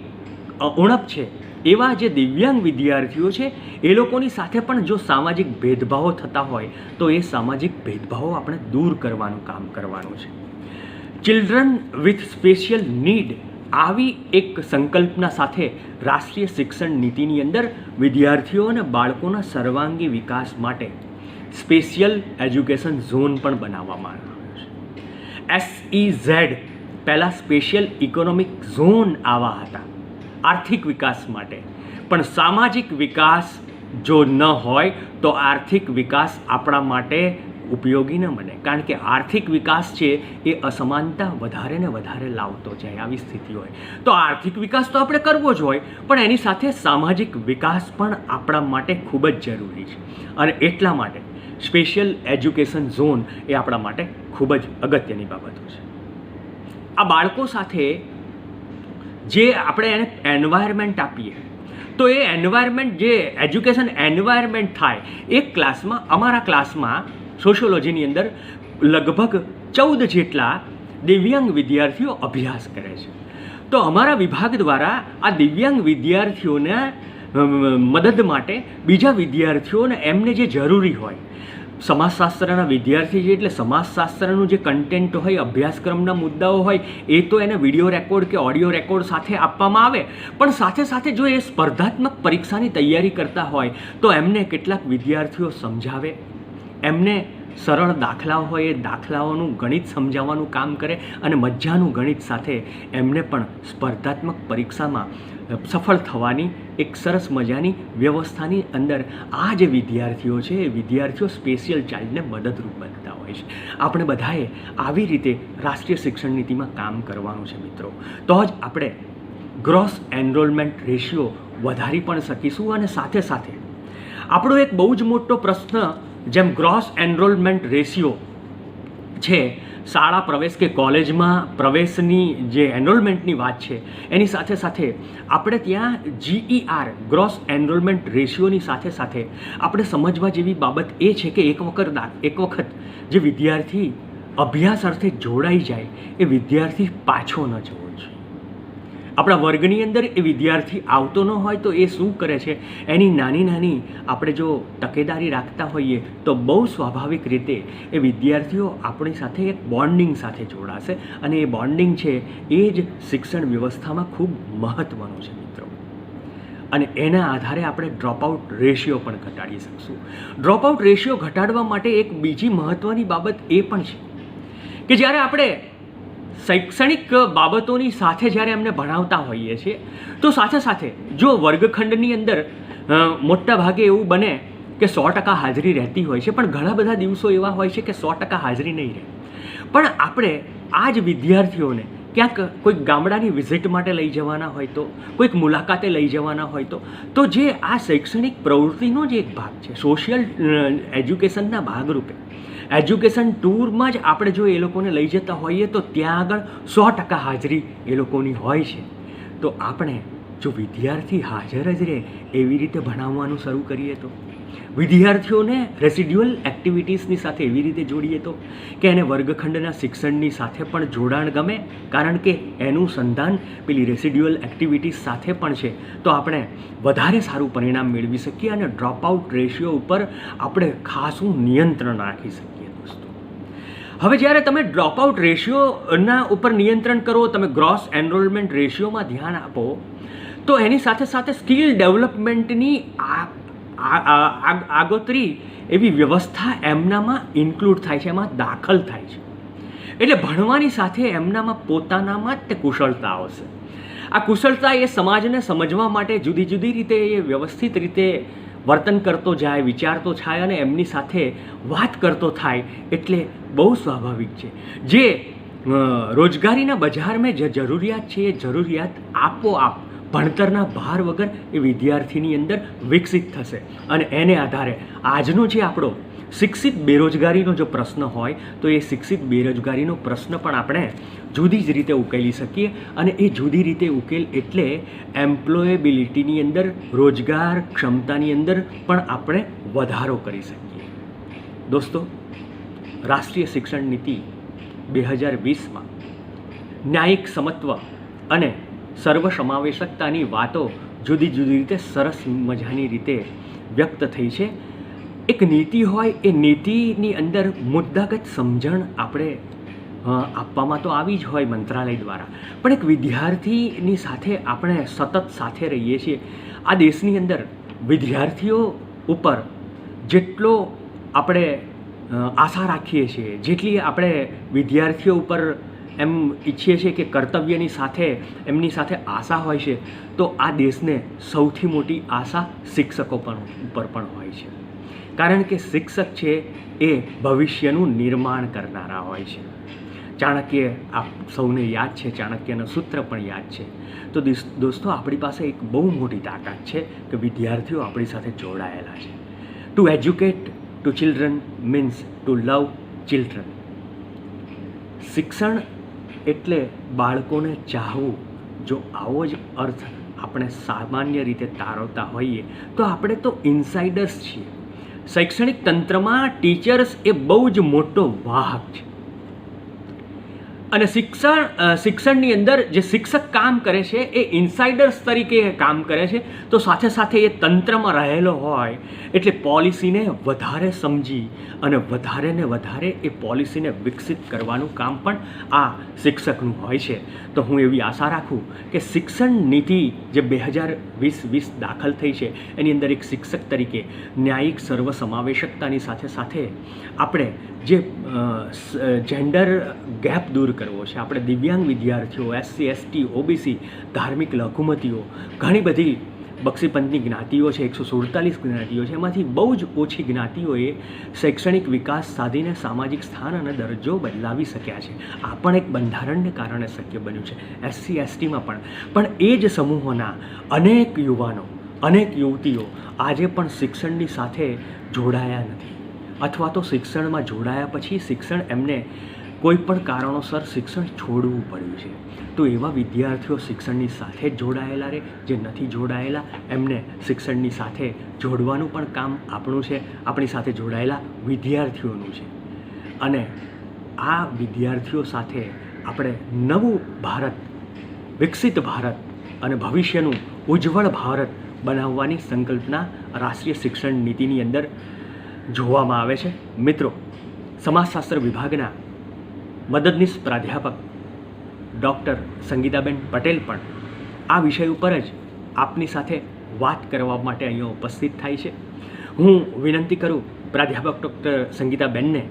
ઉણપ છે, એવા જે દિવ્યાંગ વિદ્યાર્થીઓ છે એ લોકોની સાથે પણ જો સામાજિક ભેદભાવો થતા હોય તો એ સામાજિક ભેદભાવો આપણે દૂર કરવાનું કામ કરવાનું છે. ચિલ્ડ્રન વિથ સ્પેશિયલ નીડ આવી એક સંકલ્પના સાથે રાષ્ટ્રીય શિક્ષણ નીતિની અંદર વિદ્યાર્થીઓ અને બાળકોના સર્વાંગી વિકાસ માટે સ્પેશિયલ એજ્યુકેશન ઝોન પણ બનાવવામાં આવ્યો છે. SEZ પહેલાં સ્પેશિયલ ઇકોનોમિક ઝોન આવા હતા આર્થિક વિકાસ માટે. પણ સામાજિક વિકાસ જો ન હોય તો આર્થિક વિકાસ આપણા માટે ઉપયોગી ન બને, કારણ કે આર્થિક વિકાસ છે એ અસમાનતા વધારે ને વધારે લાવતો જાય. આવી સ્થિતિ હોય તો આર્થિક વિકાસ તો આપણે કરવો જ હોય, પણ એની સાથે સામાજિક વિકાસ પણ આપણા માટે ખૂબ જ જરૂરી છે. અને એટલા માટે સ્પેશિયલ એજ્યુકેશન ઝોન એ આપણા માટે ખૂબ જ અગત્યની બાબતો છે. આ બાળકો સાથે જે આપણે એને એન્વાયરમેન્ટ આપીએ, તો એ એન્વાયરમેન્ટ જે એજ્યુકેશન એન્વાયરમેન્ટ થાય, એક ક્લાસમાં, અમારા ક્લાસમાં સોશિયોલોજીની અંદર લગભગ 14 જેટલા દિવ્યાંગ વિદ્યાર્થીઓ અભ્યાસ કરે છે. તો અમારા વિભાગ દ્વારા આ દિવ્યાંગ વિદ્યાર્થીઓના મદદ માટે બીજા વિદ્યાર્થીઓને એમને જે જરૂરી હોય, સમાજશાસ્ત્રના વિદ્યાર્થી છે એટલે સમાજશાસ્ત્રનું જે કન્ટેન્ટ હોય, અભ્યાસક્રમના મુદ્દાઓ હોય, એ તો એને વિડીયો રેકોર્ડ કે ઓડિયો રેકોર્ડ સાથે આપવામાં આવે, પણ સાથે સાથે જો એ સ્પર્ધાત્મક પરીક્ષાની તૈયારી કરતા હોય તો એમને કેટલાક વિદ્યાર્થીઓ સમજાવે, એમને સરળ દાખલાઓ હોય એ દાખલાઓનું ગણિત સમજાવવાનું કામ કરે, અને મજાનું ગણિત સાથે એમને પણ સ્પર્ધાત્મક પરીક્ષામાં સફળ થવાની એક સરસ મજાની વ્યવસ્થાની અંદર આ જે વિદ્યાર્થીઓ છે એ વિદ્યાર્થીઓ સ્પેશિયલ ચાઇલ્ડને મદદરૂપ બનતા હોય છે. આપણે બધાએ આવી રીતે રાષ્ટ્રીય શિક્ષણ નીતિમાં કામ કરવાનું છે મિત્રો, તો જ આપણે ગ્રોસ એનરોલમેન્ટ રેશિયો વધારી પણ શકીશું. અને સાથે સાથે આપણો એક બહુ જ મોટો પ્રશ્ન, જેમ ગ્રોસ એનરોલમેન્ટ રેશિયો છે, શાળા પ્રવેશ કે કોલેજમાં પ્રવેશની જે એનરોલમેન્ટની વાત છે, એની સાથે સાથે આપણે ત્યાં GER ગ્રોસ એનરોલમેન્ટ રેશિયોની સાથે સાથે આપણે સમજવા જેવી બાબત એ છે કે એક વખત જે વિદ્યાર્થી અભ્યાસ અર્થે જોડાઈ જાય એ વિદ્યાર્થી પાછો ન જવો જોઈએ. આપણા વર્ગની અંદર એ વિદ્યાર્થી આવતો ન હોય તો એ શું કરે છે, એની નાની નાની આપણે જો તકેદારી રાખતા હોઈએ તો બહુ સ્વાભાવિક રીતે એ વિદ્યાર્થીઓ આપણી સાથે એક બોન્ડિંગ સાથે જોડાશે, અને એ બોન્ડિંગ છે એ જ શિક્ષણ વ્યવસ્થામાં ખૂબ મહત્ત્વનું છે મિત્રો. અને એના આધારે આપણે ડ્રોપઆઉટ રેશિયો પણ ઘટાડી શકશું. ડ્રોપઆઉટ રેશિયો ઘટાડવા માટે એક બીજી મહત્ત્વની બાબત એ પણ છે કે જ્યારે આપણે શૈક્ષણિક બાબતોની સાથે જ્યારે એમને ભણાવતા હોઈએ છીએ તો સાથે સાથે જો વર્ગખંડની અંદર મોટા ભાગે એવું બને કે 100% હાજરી રહેતી હોય છે, પણ ઘણા બધા દિવસો એવા હોય છે કે 100% હાજરી નહીં રહે, પણ આપણે આ જ વિદ્યાર્થીઓને ક્યાંક કોઈક ગામડાની વિઝિટ માટે લઈ જવાના હોય તો, કોઈક મુલાકાતે લઈ જવાના હોય તો જે આ શૈક્ષણિક પ્રવૃત્તિનો જ એક ભાગ છે, સોશિયલ એજ્યુકેશનના ભાગરૂપે એજ્યુકેશન ટૂરમાં જ આપણે જો એ લોકોને લઈ જતા હોઈએ તો ત્યાં આગળ 100% હાજરી એ લોકોની હોય છે. તો આપણે જો વિદ્યાર્થી હાજર જ રહે એવી રીતે ભણાવવાનું શરૂ કરીએ તો, વિદ્યાર્થીઓને રેસિડ્યુઅલ એક્ટિવિટીઝની સાથે એવી રીતે જોડીએ તો કે એને વર્ગખંડના શિક્ષણની સાથે પણ જોડાણ ગમે, કારણ કે એનું સંધાન પેલી રેસિડ્યુઅલ એક્ટિવિટીઝ સાથે પણ છે, તો આપણે વધારે સારું પરિણામ મેળવી શકીએ અને ડ્રોપઆઉટ રેશિયો ઉપર આપણે ખાસું નિયંત્રણ રાખી શકીએ. હવે જ્યારે તમે ડ્રોપઆઉટ રેશિયોના ઉપર નિયંત્રણ કરો, તમે ગ્રોસ એનરોલમેન્ટ રેશિયોમાં ધ્યાન આપો, તો એની સાથે સાથે સ્કિલ ડેવલપમેન્ટની આગોતરી એવી વ્યવસ્થા એમનામાં ઇન્ક્લુડ થાય છે, એમાં દાખલ થાય છે. એટલે ભણવાની સાથે એમનામાં પોતાનામાં જ તે કુશળતા આવશે. આ કુશળતા એ સમાજને સમજવા માટે જુદી જુદી રીતે એ વ્યવસ્થિત રીતે વર્તન કરતો જાય, વિચારતો થાય અને એમની સાથે વાત કરતો થાય, એટલે બહુ સ્વાભાવિક છે જે રોજગારીના બજારમાં જે જરૂરિયાત છે એ જરૂરિયાત આપોઆપ ભણતરના ભાર વગર એ વિદ્યાર્થીની અંદર વિકસિત થશે. અને એને આધારે આજનો જે આપણો શિક્ષિત બેરોજગારીનો જો પ્રશ્ન હોય તો એ શિક્ષિત બેરોજગારીનો પ્રશ્ન પણ આપણે જુદી જ રીતે ઉકેલી શકીએ. અને એ જુદી રીતે ઉકેલ એટલે એમ્પ્લોયેબિલિટીની અંદર, રોજગાર ક્ષમતાની અંદર પણ આપણે વધારો કરી શકીએ. દોસ્તો, રાષ્ટ્રીય શિક્ષણ નીતિ 2020માં ન્યાયિક સમત્વ અને સર્વસમાવેશકતાની વાતો જુદી જુદી રીતે સરસ મજાની રીતે વ્યક્ત થઈ છે. એક નીતિ હોય એ નીતિની અંદર મુદ્દાગત સમજણ આપણે આપવામાં તો આવી જ હોય મંત્રાલય દ્વારા, પણ એક વિદ્યાર્થીની સાથે આપણે સતત સાથે રહીએ છીએ. આ દેશની અંદર વિદ્યાર્થીઓ ઉપર જેટલો આપણે આશા રાખીએ છીએ, જેટલી આપણે વિદ્યાર્થીઓ ઉપર એમ ઈચ્છીએ છીએ કે કર્તવ્યની સાથે એમની સાથે આશા હોય છે, તો આ દેશને સૌથી મોટી આશા શિક્ષકો ઉપર પણ હોય છે. કારણ કે શિક્ષક છે એ ભવિષ્યનું નિર્માણ કરનારા હોય છે. ચાણક્ય આપ સૌને યાદ છે, ચાણક્યનું સૂત્ર પણ યાદ છે. તો દોસ્તો, આપણી પાસે એક બહુ મોટી તાકાત છે કે વિદ્યાર્થીઓ આપણી સાથે જોડાયેલા છે. To educate to children means to love children. શિક્ષણ એટલે બાળકોને ચાહવું. જો આવો જ અર્થ આપણે સામાન્ય રીતે તારવતા હોઈએ તો આપણે તો ઇનસાઇડર્સ છીએ. શૈક્ષણિક તંત્રમાં ટીચર્સ એ બહુ જ મોટો વાહક છે. અને શિક્ષણની અંદર જે શિક્ષક કામ કરે છે એ ઇનસાઇડર્સ તરીકે કામ કરે છે. તો સાથે સાથે એ તંત્રમાં રહેલો હોય એટલે પોલિસીને વધારે સમજી અને વધારે ને વધારે એ પોલિસીને વિકસિત કરવાનું કામ પણ આ શિક્ષકનું હોય છે. તો હું એવી આશા રાખું કે શિક્ષણ નીતિ જે 2020 દાખલ થઈ છે એની અંદર એક શિક્ષક તરીકે ન્યાયિક સર્વસમાવેશકતાની સાથે સાથે આપણે જે જેન્ડર ગેપ દૂર કરવો છે, આપણે દિવ્યાંગ વિદ્યાર્થીઓ, SC ST OBC, ધાર્મિક લઘુમતીઓ, ઘણી બધી બક્ષીપંથની જ્ઞાતિઓ છે, 147 જ્ઞાતિઓ છે, એમાંથી બહુ જ ઓછી જ્ઞાતિઓએ શૈક્ષણિક વિકાસ સાધીને સામાજિક સ્થાન અને દરજ્જો બદલાવી શક્યા છે. આ પણ એક બંધારણને કારણે શક્ય બન્યું છે. SC STમાં પણ એ જ સમૂહોના અનેક યુવાનો, અનેક યુવતીઓ આજે પણ શિક્ષણની સાથે જોડાયા નથી, અથવા તો શિક્ષણમાં જોડાયા પછી શિક્ષણ એમને કોઈ પણ કારણોસર શિક્ષણ છોડવું પડ્યું છે. તો એવા વિદ્યાર્થીઓ શિક્ષણની સાથે જ જોડાયેલા રહે. જે નથી જોડાયેલા એમને શિક્ષણની સાથે જોડવાનું પણ કામ આપણું છે, આપણી સાથે જોડાયેલા વિદ્યાર્થીઓનું છે. અને આ વિદ્યાર્થીઓ સાથે આપણે નવું ભારત, વિકસિત ભારત અને ભવિષ્યનું ઉજ્જવળ ભારત બનાવવાની સંકલ્પના રાષ્ટ્રીય શિક્ષણ નીતિની અંદર જોવામાં આવે છે. મિત્રો, સમાજશાસ્ત્ર વિભાગના મદદનીશ પ્રાધ્યાપક ડૉક્ટર સંગીતાબેન પટેલ પણ આ વિષય ઉપર જ આપની સાથે વાત કરવા માટે અહીંયા ઉપસ્થિત થાય છે. હું વિનંતી કરું પ્રાધ્યાપક ડૉક્ટર સંગીતાબેનને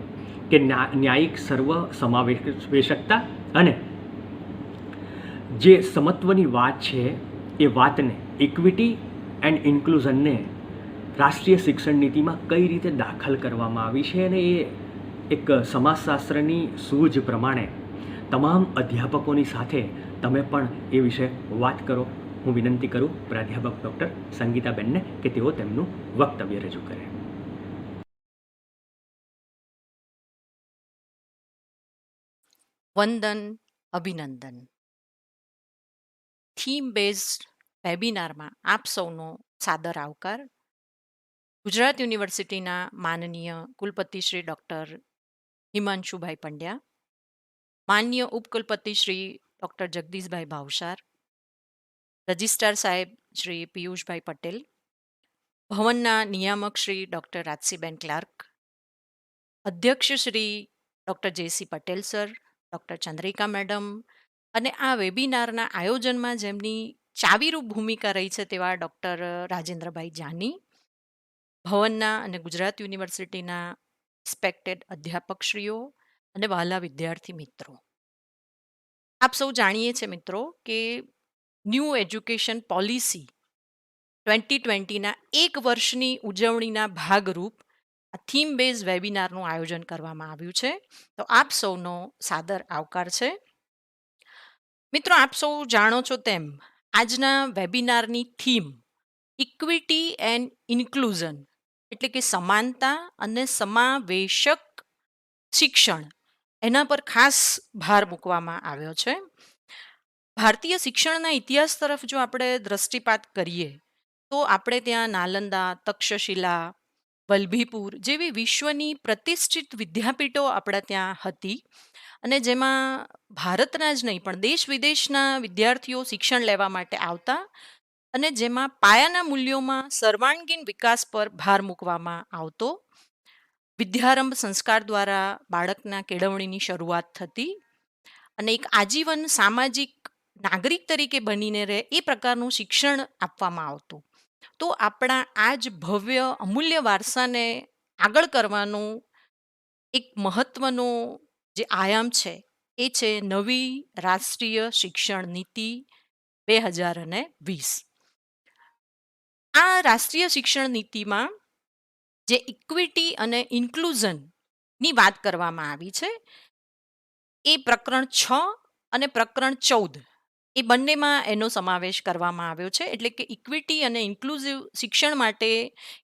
કે ન્યાયિક સર્વ સમાવેશકતા અને જે સમત્વની વાત છે એ વાતને, ઇક્વિટી એન્ડ ઇન્ક્લુઝનને રાષ્ટ્રીય શિક્ષણ નીતિમાં કઈ રીતે દાખલ કરવામાં આવી છે અને એ એક સમાજશાસ્ત્રની સૂઝ પ્રમાણે તમામ અધ્યાપકોની સાથે તમે પણ એ વિશે વાત કરો. હું વિનંતી કરું પ્રાધ્યાપક ડૉક્ટર સંગીતાબેનને કે તેઓ તેમનું વક્તવ્ય રજૂ કરે. વંદન, અભિનંદન. થીમ બેઝડ વેબિનારમાં આપ સૌનો સાદર આવકાર. ગુજરાત યુનિવર્સિટીના માનનીય કુલપતિ શ્રી ડૉક્ટર હિમાંશુભાઈ પંડ્યા, માન્ય ઉપકુલપતિ શ્રી ડૉક્ટર જગદીશભાઈ ભાવસાર, રજિસ્ટ્રાર સાહેબ શ્રી પિયુષભાઈ પટેલ, ભવનના નિયામક શ્રી ડૉક્ટર રાજસીબેન ક્લાર્ક, અધ્યક્ષ Shri doctor JC Patel sir, doctor Chandrika madam અને આ વેબિનારના આયોજનમાં જેમની ચાવીરૂપ ભૂમિકા રહી છે તેવા ડૉક્ટર રાજેન્દ્રભાઈ જાની, ભવનના અને ગુજરાત યુનિવર્સિટીના રિસ્પેક્ટેડ અધ્યાપકશ્રીઓ અને વહાલા વિદ્યાર્થી મિત્રો. આપ સૌ જાણીએ છીએ મિત્રો કે ન્યૂ એજ્યુકેશન પોલિસી 2020ના 1 વર્ષની ઉજવણીના ભાગરૂપ આ થીમ બેઝ વેબિનારનું આયોજન કરવામાં આવ્યું છે. તો આપ સૌનો સાદર આવકાર છે. મિત્રો, આપ સૌ જાણો છો તેમ આજના વેબિનારની થીમ ઇક્વિટી એન્ડ ઇન્ક્લુઝન એટલે કે સમાનતા અને સમાવેશક શિક્ષણ, એના પર ખાસ ભાર મૂકવામાં આવ્યો છે. ભારતીય શિક્ષણના ઇતિહાસ તરફ જો આપણે દ્રષ્ટિપાત કરીએ તો આપણે ત્યાં નાલંદા, તક્ષશિલા, વલ્ભીપુર જેવી વિશ્વની પ્રતિષ્ઠિત વિદ્યાપીઠો આપણા ત્યાં હતી અને જેમાં ભારતના જ નહીં પણ દેશ વિદેશના વિદ્યાર્થીઓ શિક્ષણ લેવા માટે આવતા અને જેમાં પાયાના મૂલ્યોમાં સર્વાંગીણ વિકાસ પર ભાર મૂકવામાં આવતો. વિદ્યારંભ સંસ્કાર દ્વારા બાળકના કેળવણીની શરૂઆત થતી અને એક આજીવન સામાજિક નાગરિક તરીકે બનીને રહે એ પ્રકારનું શિક્ષણ આપવામાં આવતું. તો આપણા આ જ ભવ્ય અમૂલ્ય વારસાને આગળ કરવાનું એક મહત્વનો જે આયામ છે એ છે નવી રાષ્ટ્રીય શિક્ષણ નીતિ 2020. આ રાષ્ટ્રીય શિક્ષણ નીતિમાં જે ઇક્વિટી અને ઇન્ક્લુઝનની વાત કરવામાં આવી છે એ પ્રકરણ 6 અને પ્રકરણ 14 એ બંનેમાં એનો સમાવેશ કરવામાં આવ્યો છે. એટલે કે ઇક્વિટી અને ઇન્ક્લુઝિવ શિક્ષણ માટે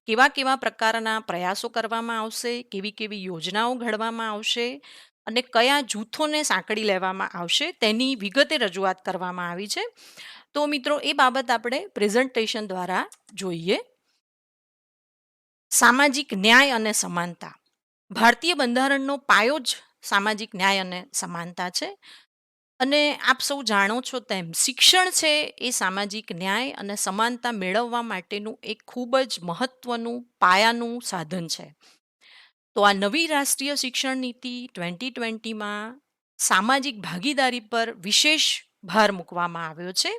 કેવા કેવા પ્રકારના પ્રયાસો કરવામાં આવશે, કેવી કેવી યોજનાઓ ઘડવામાં આવશે અને કયા જૂથોને સાંકળી લેવામાં આવશે તેની વિગતે રજૂઆત કરવામાં આવી છે. તો મિત્રો એ બાબત આપણે પ્રેઝન્ટેશન દ્વારા જોઈએ. સામાજિક ન્યાય અને સમાનતા. ભારતીય બંધારણનો પાયો જ સામાજિક ન્યાય અને સમાનતા છે. અને આપ સૌ જાણો છો તેમ શિક્ષણ છે એ સામાજિક ન્યાય અને સમાનતા મેળવવા માટેનું એક ખૂબ જ મહત્વનું પાયાનું સાધન છે. તો આ નવી રાષ્ટ્રીય શિક્ષણ નીતિ 2020માં સામાજિક ભાગીદારી પર વિશેષ ભાર મૂકવામાં આવ્યો છે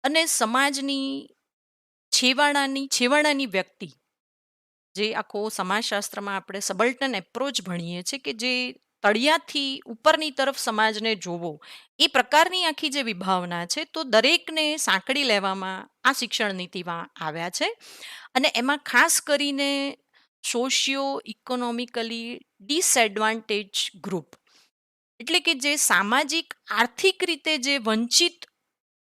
અને સમાજની છેવાડાની વ્યક્તિ, જે આખો સમાજશાસ્ત્રમાં આપણે સબલ્ટન એપ્રોચ ભણીએ છીએ કે જે તળિયાથી ઉપરની તરફ સમાજને જોવો, એ પ્રકારની આખી જે વિભાવના છે, તો દરેકને સાંકળી લેવામાં આ શિક્ષણ નીતિમાં આવ્યા છે. અને એમાં ખાસ કરીને સોશિયો ઇકોનોમિકલી ડિસએડવાન્ટેજ ગ્રુપ, એટલે કે જે સામાજિક આર્થિક રીતે જે વંચિત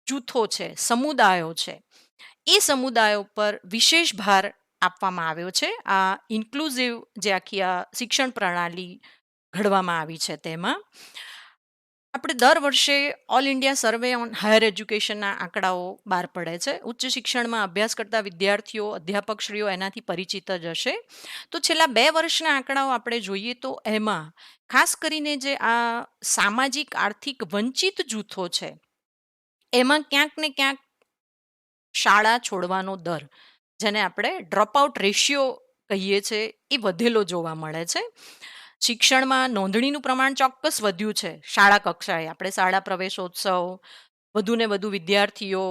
જૂથો છે, સમુદાયો છે, એ સમુદાયો પર વિશેષ ભાર આપવામાં આવ્યો છે. આ ઇન્ક્લુઝિવ જે આખી આ શિક્ષણ પ્રણાલી ઘડવામાં આવી છે તેમાં આપણે દર વર્ષે all India survey on higher એજ્યુકેશનના આંકડાઓ બહાર પડે છે. ઉચ્ચ શિક્ષણમાં અભ્યાસ કરતા વિદ્યાર્થીઓ, અધ્યાપકશ્રીઓ એનાથી પરિચિત જ હશે. તો છેલ્લા 2 વર્ષના આંકડાઓ આપણે જોઈએ તો એમાં ખાસ કરીને જે આ સામાજિક આર્થિક વંચિત જૂથો છે એમાં ક્યાંક ને ક્યાંક શાળા છોડવાનો દર, જેને આપણે ડ્રોપઆઉટ રેશિયો કહીએ છીએ, એ વધેલો જોવા મળે છે. શિક્ષણમાં નોંધણીનું પ્રમાણ ચોક્કસ વધ્યું છે શાળા કક્ષાએ. આપણે શાળા પ્રવેશોત્સવ, વધુને વધુ વિદ્યાર્થીઓ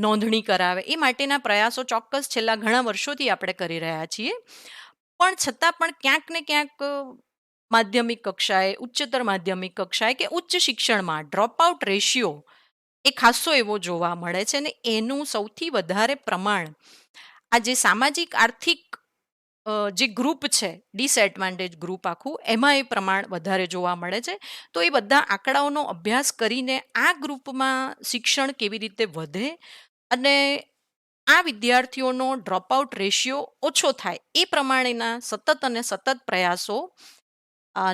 નોંધણી કરાવે એ માટેના પ્રયાસો ચોક્કસ છેલ્લા ઘણા વર્ષોથી આપણે કરી રહ્યા છીએ. પણ છતાં પણ ક્યાંક ને ક્યાંક માધ્યમિક કક્ષાએ, ઉચ્ચતર માધ્યમિક કક્ષાએ કે ઉચ્ચ શિક્ષણમાં ડ્રોપઆઉટ રેશિયો એ ખાસો એવો જોવા મળે છે. અને એનું સૌથી વધારે પ્રમાણ આ જે સામાજિક આર્થિક જે ગ્રુપ છે, ડિસએડવાન્ટેજ ગ્રુપ આખું, એમાં એ પ્રમાણ વધારે જોવા મળે છે. તો એ બધા આંકડાઓનો અભ્યાસ કરીને આ ગ્રુપમાં શિક્ષણ કેવી રીતે વધે અને આ વિદ્યાર્થીઓનો ડ્રોપઆઉટ રેશિયો ઓછો થાય એ પ્રમાણેના સતત પ્રયાસો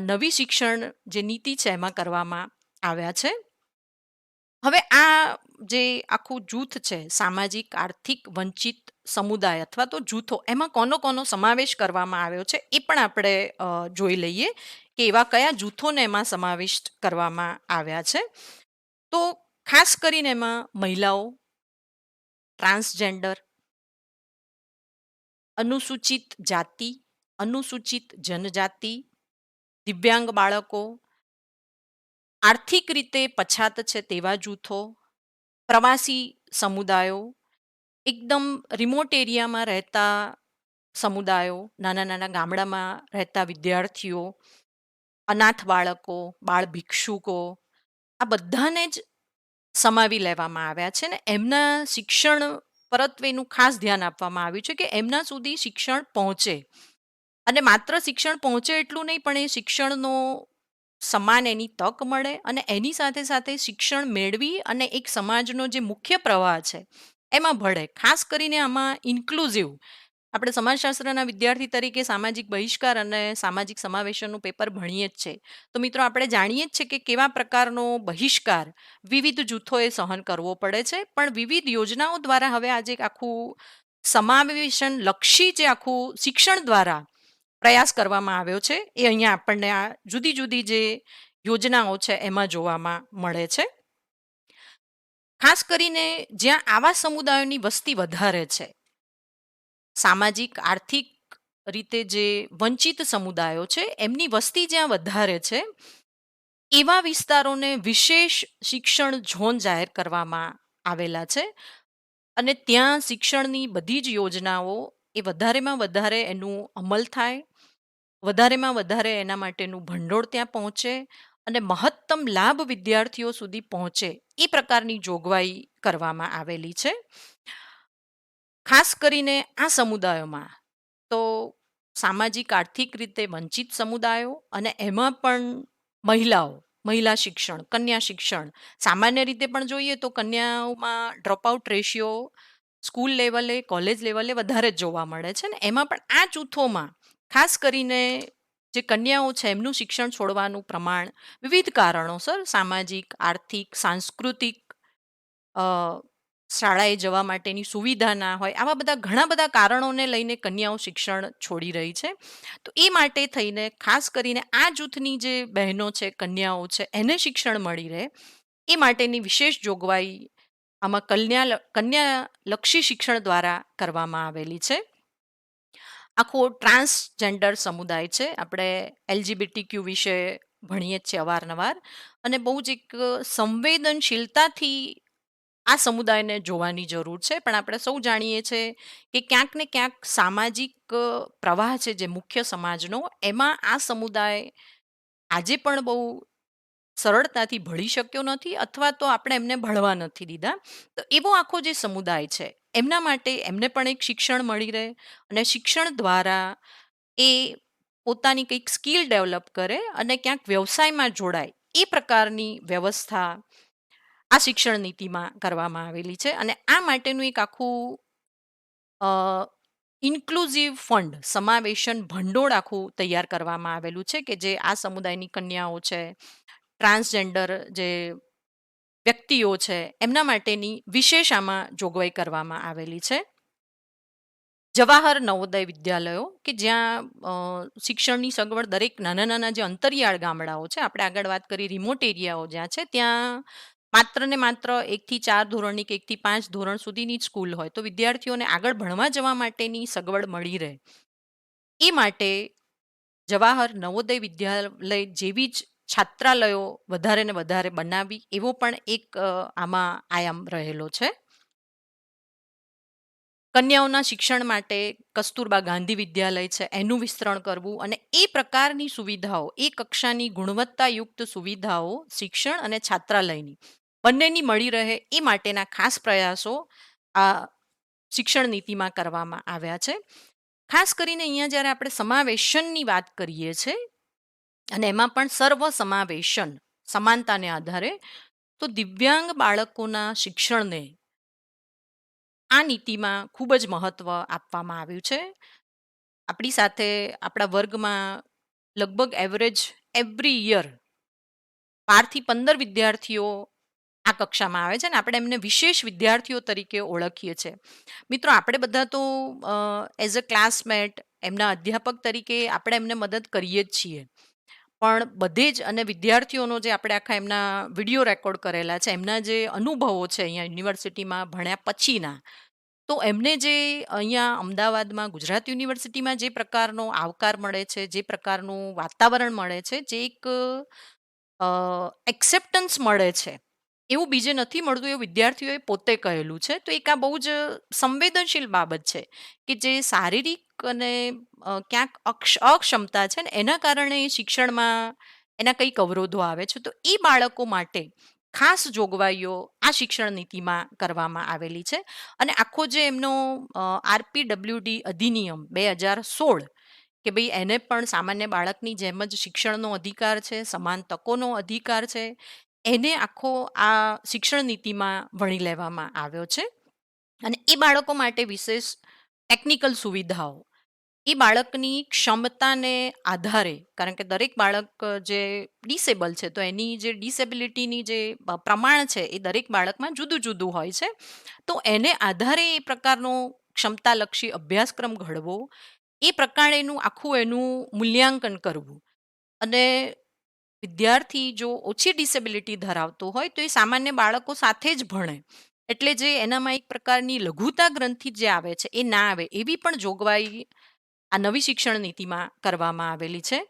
નવી શિક્ષણ જે નીતિ છે એમાં કરવામાં આવ્યા છે. હવે આ જે આખું જૂથ છે, સામાજિક આર્થિક વંચિત સમુદાય અથવા તો જૂથો, એમાં કોનો સમાવેશ કરવામાં આવ્યો છે એ પણ આપણે જોઈ લઈએ કે એવા કયા જૂથોને એમાં સમાવિષ્ટ કરવામાં આવ્યા છે. તો ખાસ કરીને એમાં મહિલાઓ, ટ્રાન્સજેન્ડર, અનુસૂચિત જાતિ, અનુસૂચિત જનજાતિ, દિવ્યાંગ બાળકો, આર્થિક રીતે પછાત છે તેવા જૂથો, પ્રવાસી સમુદાયો, એકદમ રિમોટ એરિયામાં રહેતા સમુદાયો, નાના ગામડામાં રહેતા વિદ્યાર્થીઓ, અનાથ બાળકો, બાળ ભિક્ષુકો, આ બધાને જ સમાવી લેવામાં આવ્યા છે. ને એમના શિક્ષણ પરત્વેનું ખાસ ધ્યાન આપવામાં આવ્યું છે કે એમના સુધી શિક્ષણ પહોંચે. અને માત્ર શિક્ષણ પહોંચે એટલું નહીં, પણ એ શિક્ષણનો સમાન એની તક મળે અને એની સાથે સાથે શિક્ષણ મેળવી અને એક સમાજનો જે મુખ્ય પ્રવાહ છે એમાં ભળે. ખાસ કરીને આમાં ઇન્ક્લુઝિવ, આપણે સમાજશાસ્ત્રના વિદ્યાર્થી તરીકે સામાજિક બહિષ્કાર અને સામાજિક સમાવેશનનું પેપર ભણીએ જ છે. તો મિત્રો આપણે જાણીએ જ છે કે કેવા પ્રકારનો બહિષ્કાર વિવિધ જૂથોએ સહન કરવો પડે છે. પણ વિવિધ યોજનાઓ દ્વારા હવે આજે એક આખું સમાવેશન લક્ષી જે આખું શિક્ષણ દ્વારા પ્રયાસ કરવામાં આવ્યો છે એ અહીંયા આપણને આ જુદી જુદી જે યોજનાઓ છે એમાં જોવામાં મળે છે. ખાસ કરીને જ્યાં આવા સમુદાયોની વસ્તી વધારે છે, સામાજિક આર્થિક રીતે જે વંચિત સમુદાયો છે એમની વસ્તી જ્યાં વધારે છે, એવા વિસ્તારોને વિશેષ શિક્ષણ ઝોન જાહેર કરવામાં આવેલા છે. અને ત્યાં શિક્ષણની બધી જ યોજનાઓ એ વધારેમાં વધારે એનું અમલ થાય, વધારેમાં વધારે એના માટેનું ભંડોળ ત્યાં પહોંચે અને મહત્તમ લાભ વિદ્યાર્થીઓ સુધી પહોંચે એ પ્રકારની જોગવાઈ કરવામાં આવેલી છે. ખાસ કરીને આ સમુદાયોમાં તો સામાજિક આર્થિક રીતે વંચિત સમુદાયો અને એમાં પણ મહિલા શિક્ષણ, કન્યા શિક્ષણ. સામાન્ય રીતે પણ જોઈએ તો કન્યાઓમાં ડ્રોપઆઉટ રેશિયો સ્કૂલ લેવલે, કોલેજ લેવલે વધારે જ જોવા મળે છે ને એમાં પણ આ જૂથોમાં ખાસ કરીને જે કન્યાઓ છે એમનું શિક્ષણ છોડવાનું પ્રમાણ વિવિધ કારણોસર સામાજિક, આર્થિક, સાંસ્કૃતિક, અ, શાળાએ જવા માટેની સુવિધા ના હોય, આવા બધા ઘણા બધા કારણોને લઈને કન્યાઓ શિક્ષણ છોડી રહી છે. તો એ માટે થઈને ખાસ કરીને આ જૂથની જે બહેનો છે, કન્યાઓ છે, એને શિક્ષણ મળી રહે એ માટેની વિશેષ જોગવાઈ આમાં કન્યાલક્ષી શિક્ષણ દ્વારા કરવામાં આવેલી છે. આખો ટ્રાન્સજેન્ડર સમુદાય છે. આપણે એલજીબીટીક્યુ વિશે ભણીએ જ છીએ અવારનવાર અને બહુ જ એક સંવેદનશીલતાથી આ સમુદાયને જોવાની જરૂર છે. પણ આપણે સૌ જાણીએ છીએ કે ક્યાંક ને ક્યાંક સામાજિક પ્રવાહ છે જે મુખ્ય સમાજનો, એમાં આ સમુદાય આજે પણ બહુ સરળતાથી ભળી શક્યો નથી અથવા તો આપણે એમને ભળવા નથી દીધા. તો એવો આખો જે સમુદાય છે એમના માટે એમને પણ એક શિક્ષણ મળી રહે અને શિક્ષણ દ્વારા એ પોતાની કંઈક સ્કિલ ડેવલપ કરે અને ક્યાંક વ્યવસાયમાં જોડાય એ પ્રકારની વ્યવસ્થા આ શિક્ષણ નીતિમાં કરવામાં આવેલી છે. અને આ માટેનું એક આખું ઇન્ક્લુઝિવ ફંડ, સમાવેશન ભંડોળ આખું તૈયાર કરવામાં આવેલું છે કે જે આ સમુદાયની કન્યાઓ છે, ટ્રાન્સજેન્ડર જે વ્યક્તિઓ છે એમના માટેની વિશેષ આમાં જોગવાઈ કરવામાં આવેલી છે. જવાહર નવોદય વિદ્યાલયો કે જ્યાં શિક્ષણની સગવડ દરેક નાના નાના જે અંતરિયાળ ગામડાઓ છે, આપણે આગળ વાત કરી રિમોટ એરિયાઓ જ્યાં છે, ત્યાં માત્ર ને માત્ર 1 થી 4 ધોરણની કે 1 થી 5 ધોરણ સુધીની જ સ્કૂલ હોય તો વિદ્યાર્થીઓને આગળ ભણવા જવા માટેની સગવડ મળી રહે એ માટે જવાહર નવોદય વિદ્યાલય જેવી જ છાત્રાલયો વધારે ને વધારે બનાવી એવો પણ એક આમાં આયામ રહેલો છે. કન્યાઓના શિક્ષણ માટે કસ્તુરબા ગાંધી વિદ્યાલય છે એનું વિસ્તરણ કરવું અને એ પ્રકારની સુવિધાઓ, એ કક્ષાની ગુણવત્તાયુક્ત સુવિધાઓ શિક્ષણ અને છાત્રાલયની બંનેની મળી રહે એ માટેના ખાસ પ્રયાસો આ શિક્ષણ નીતિમાં કરવામાં આવ્યા છે. ખાસ કરીને અહીંયા જ્યારે આપણે સમાવેશનની વાત કરીએ છીએ અને એમાં પણ સર્વ સમાવેશન, સમાનતાને આધારે, તો દિવ્યાંગ બાળકોના શિક્ષણને આ નીતિમાં ખૂબ જ મહત્વ આપવામાં આવ્યું છે. આપણી સાથે આપણા વર્ગમાં લગભગ એવરેજ એવરી યર 12 થી 15 વિદ્યાર્થીઓ આ કક્ષામાં આવે છે અને આપણે એમને વિશેષ વિદ્યાર્થીઓ તરીકે ઓળખીએ છીએ. મિત્રો, આપણે બધા તો એઝ અ ક્લાસમેટ, એમના અધ્યાપક તરીકે આપણે એમને મદદ કરીએ જ છીએ. પણ બધે જ અને વિદ્યાર્થીઓનો જે આપણે આખા એમના વિડીયો રેકોર્ડ કરેલા છે, એમના જે અનુભવો છે અહીંયા યુનિવર્સિટીમાં ભણ્યા પછીના, તો એમને જે અહીંયા અમદાવાદમાં ગુજરાત યુનિવર્સિટીમાં જે પ્રકારનો આવકાર મળે છે, જે પ્રકારનું વાતાવરણ મળે છે, જે એક એક્સેપ્ટન્સ મળે છે, એવું બીજે નથી મળતું એવું વિદ્યાર્થીઓએ પોતે કહેલું છે. તો એક આ બહુ જ સંવેદનશીલ બાબત છે કે જે શારીરિક અને ક્યાંક અક્ષમતા છે ને એના કારણે શિક્ષણમાં એના કંઈક અવરોધો આવે છે. તો એ બાળકો માટે ખાસ જોગવાઈઓ આ શિક્ષણ નીતિમાં કરવામાં આવેલી છે. અને આખો જે એમનો RPWD અધિનિયમ 2016 કે ભાઈ એને પણ સામાન્ય બાળકની જેમ જ શિક્ષણનો અધિકાર છે, સમાન તકોનો અધિકાર છે, એને આખો આ શિક્ષણ નીતિમાં વણી લેવામાં આવ્યો છે. અને એ બાળકો માટે વિશેષ ટેકનિકલ સુવિધાઓ, એ બાળકની ક્ષમતાને આધારે, કારણ કે દરેક બાળક જે ડિસેબલ છે તો એની જે ડિસેબિલિટીની જે પ્રમાણ છે એ દરેક બાળકમાં જુદું જુદું હોય છે. તો એને આધારે એ પ્રકારનો ક્ષમતાલક્ષી અભ્યાસક્રમ ઘડવો, એ પ્રકારેનું આખું એનું મૂલ્યાંકન કરવું. અને વિદ્યાર્થી જો ઓછી ડિસેબિલિટી ધરાવતો હોય તો એ સામાન્ય બાળકો સાથે જ ભણે, એટલે જે એનામાં એક પ્રકારની લઘુતા ગ્રંથિ જે આવે છે એ ના આવે એવી પણ જોગવાઈ આ નવી શિક્ષણ નીતિમાં કરવામાં આવેલી છે.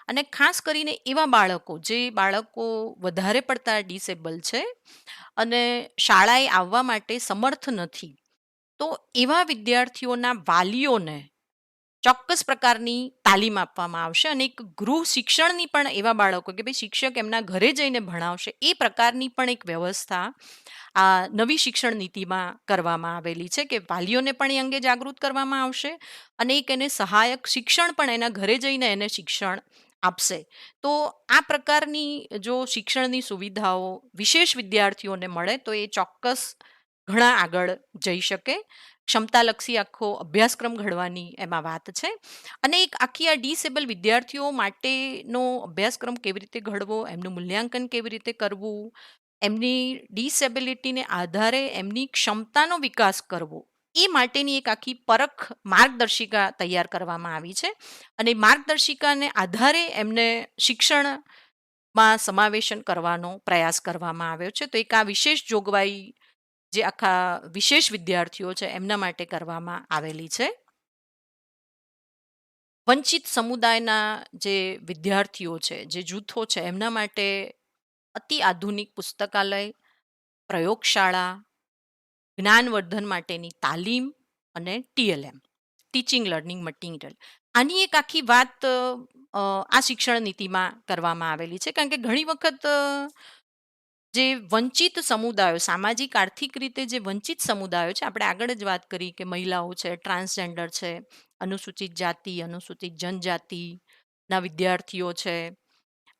અને ખાસ કરીને એવા બાળકો જે બાળકો વધારે પડતા ડિસેબલ છે અને શાળાએ આવવા માટે સમર્થ નથી, તો એવા વિદ્યાર્થીઓના વાલીઓને ચોક્કસ પ્રકારની તાલીમ આપવામાં આવશે અને એક ગૃહ શિક્ષણની પણ એવા બાળકો કે ભાઈ શિક્ષક એમના ઘરે જઈને ભણાવશે એ પ્રકારની પણ એક વ્યવસ્થા આ નવી શિક્ષણ નીતિમાં કરવામાં આવેલી છે કે વાલીઓને પણ એ અંગે જાગૃત કરવામાં આવશે અને એક એને સહાયક શિક્ષણ પણ એના ઘરે જઈને એને શિક્ષણ આપશે. તો આ પ્રકારની જો શિક્ષણની સુવિધાઓ વિશેષ વિદ્યાર્થીઓને મળે તો એ ચોક્કસ ઘણા આગળ જઈ શકે. ક્ષમતાલક્ષી આખો અભ્યાસક્રમ ઘડવાની એમાં વાત છે અને એક આખી આ ડિસેબલ વિદ્યાર્થીઓ માટેનો અભ્યાસક્રમ કેવી રીતે ઘડવો, એમનું મૂલ્યાંકન કેવી રીતે કરવું, એમની ડિસેબિલિટીને આધારે એમની ક્ષમતાનો વિકાસ કરવો એ માટેની એક આખી પરખ માર્ગદર્શિકા તૈયાર કરવામાં આવી છે અને માર્ગદર્શિકાને આધારે એમને શિક્ષણમાં સમાવેશન કરવાનો પ્રયાસ કરવામાં આવ્યો છે. તો એક આ વિશેષ જોગવાઈ જે આખા વિશેષ વિદ્યાર્થીઓ છે એમના માટે કરવામાં આવેલી છે. વંચિત સમુદાયના જે વિદ્યાર્થીઓ છે, જે જૂથો છે, એમના માટે અતિ આધુનિક પુસ્તકાલય, પ્રયોગશાળા, જ્ઞાનવર્ધન માટેની તાલીમ અને TLM, ટીચિંગ લર્નિંગ મટીરિયલ, આની એક આખી વાત આ શિક્ષણ નીતિમાં કરવામાં આવેલી છે. કારણ કે ઘણી વખત જે વંચિત સમુદાયો, સામાજિક આર્થિક રીતે જે વંચિત સમુદાયો છે, આપણે આગળ જ વાત કરી કે મહિલાઓ છે, ટ્રાન્સજેન્ડર છે, અનુસૂચિત જાતિ, અનુસૂચિત જનજાતિના વિદ્યાર્થીઓ છે,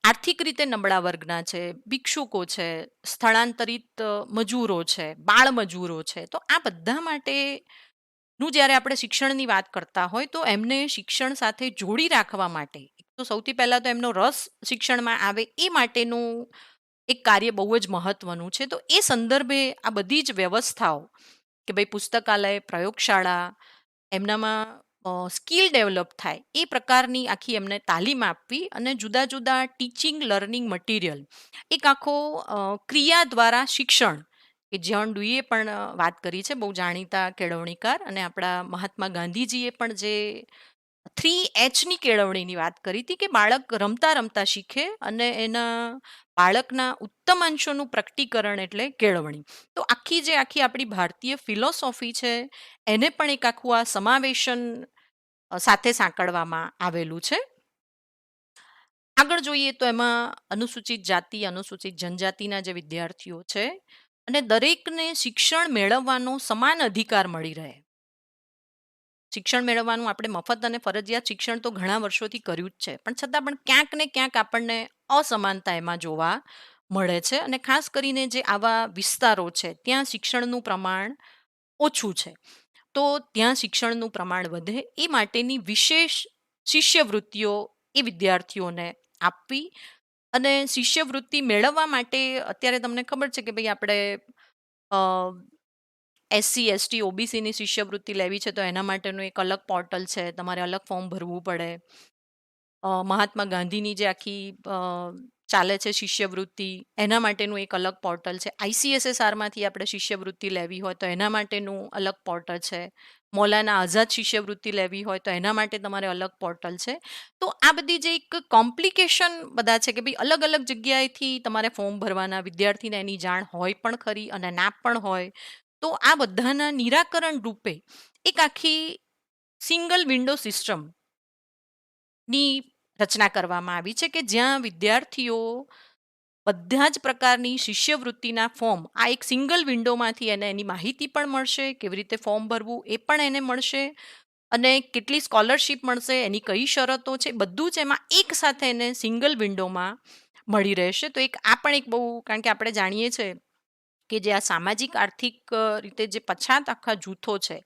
આર્થિક રીતે નબળા વર્ગના છે, ભિક્ષુકો છે, સ્થળાંતરિત મજૂરો છે, બાળ મજૂરો છે. તો આ બધા માટેનું જ્યારે આપણે શિક્ષણની વાત કરતા હોય તો એમને શિક્ષણ સાથે જોડી રાખવા માટે તો સૌથી પહેલા તો એમનો રસ શિક્ષણમાં આવે એ માટેનું એક કાર્ય બહુ જ મહત્વનું છે. તો એ સંદર્ભે આ બધી જ વ્યવસ્થાઓ કે ભાઈ પુસ્તકાલય, પ્રયોગશાળા, એમનામાં સ્કિલ ડેવલપ થાય એ પ્રકારની આખી એમને તાલીમ આપવી અને જુદા જુદા ટીચિંગ લર્નિંગ મટીરિયલ એક આખો ક્રિયા દ્વારા શિક્ષણ કે જ્હોન ડુઈએ પણ વાત કરી છે, બહુ જાણીતા કેળવણીકાર, અને આપણા મહાત્મા ગાંધીજીએ પણ જે 3Hની કેળવણીની વાત કરી હતી કે બાળક રમતા રમતા શીખે અને એના બાળકના ઉત્તમ અંશોનું પ્રકટીકરણ એટલે કેળવણી. તો આખી જે આખી આપણી ભારતીય ફિલોસોફી છે એને પણ એક આખું આ સમાવેશન સાથે સાંકળવામાં આવેલું છે. આગળ જોઈએ તો એમાં અનુસૂચિત જાતિ, અનુસૂચિત જનજાતિના જે વિદ્યાર્થીઓ છે અને દરેકને શિક્ષણ મેળવવાનો સમાન અધિકાર મળી રહે. શિક્ષણ મેળવવાનું આપણે મફત અને ફરજિયાત શિક્ષણ તો ઘણા વર્ષોથી કર્યું જ છે, પણ છતાં પણ ક્યાંક ને ક્યાંક આપણને અસમાનતા એમાં જોવા મળે છે અને ખાસ કરીને જે આવા વિસ્તારો છે ત્યાં શિક્ષણનું પ્રમાણ ઓછું છે. તો ત્યાં શિક્ષણનું પ્રમાણ વધે એ માટેની વિશેષ શિષ્યવૃત્તિઓ એ વિદ્યાર્થીઓને આપવી અને શિષ્યવૃત્તિ મેળવવા માટે અત્યારે તમને ખબર છે કે ભાઈ આપણે SC, ST, OBCની શિષ્યવૃત્તિ લેવી છે તો એના માટેનું એક અલગ પોર્ટલ છે, તમારે અલગ ફોર્મ ભરવું પડે. મહાત્મા ગાંધીની જે આખી ચાલે છે શિષ્યવૃત્તિ એના માટેનું એક અલગ પોર્ટલ છે. ICSSRમાંથી આપણે શિષ્યવૃત્તિ લેવી હોય તો એના માટેનું અલગ પોર્ટલ છે. મૌલાના આઝાદ શિષ્યવૃત્તિ લેવી હોય તો એના માટે તમારે અલગ પોર્ટલ છે. તો આ બધી જે એક કોમ્પ્લિકેશન બધા છે કે ભાઈ અલગ અલગ જગ્યાએથી તમારે ફોર્મ ભરવાના, વિદ્યાર્થીને એની જાણ હોય પણ ખરી અને ના પણ હોય. તો આ બધાના નિરાકરણ રૂપે એક આખી સિંગલ વિન્ડો સિસ્ટમની રચના કરવામાં આવી છે કે જ્યાં વિદ્યાર્થીઓ બધા જ પ્રકારની શિષ્યવૃત્તિના ફોર્મ આ એક સિંગલ વિન્ડોમાંથી એને એની માહિતી પણ મળશે, કેવી રીતે ફોર્મ ભરવું એ પણ એને મળશે અને કેટલી સ્કોલરશીપ મળશે, એની કઈ શરતો છે, બધું જ એમાં એક સાથે એને સિંગલ વિન્ડોમાં મળી રહેશે. તો એક આ પણ એક બહુ, કારણ કે આપણે જાણીએ છીએ કે જે આ સામાજિક આર્થિક રીતે જે પછાત આખા જૂથો છે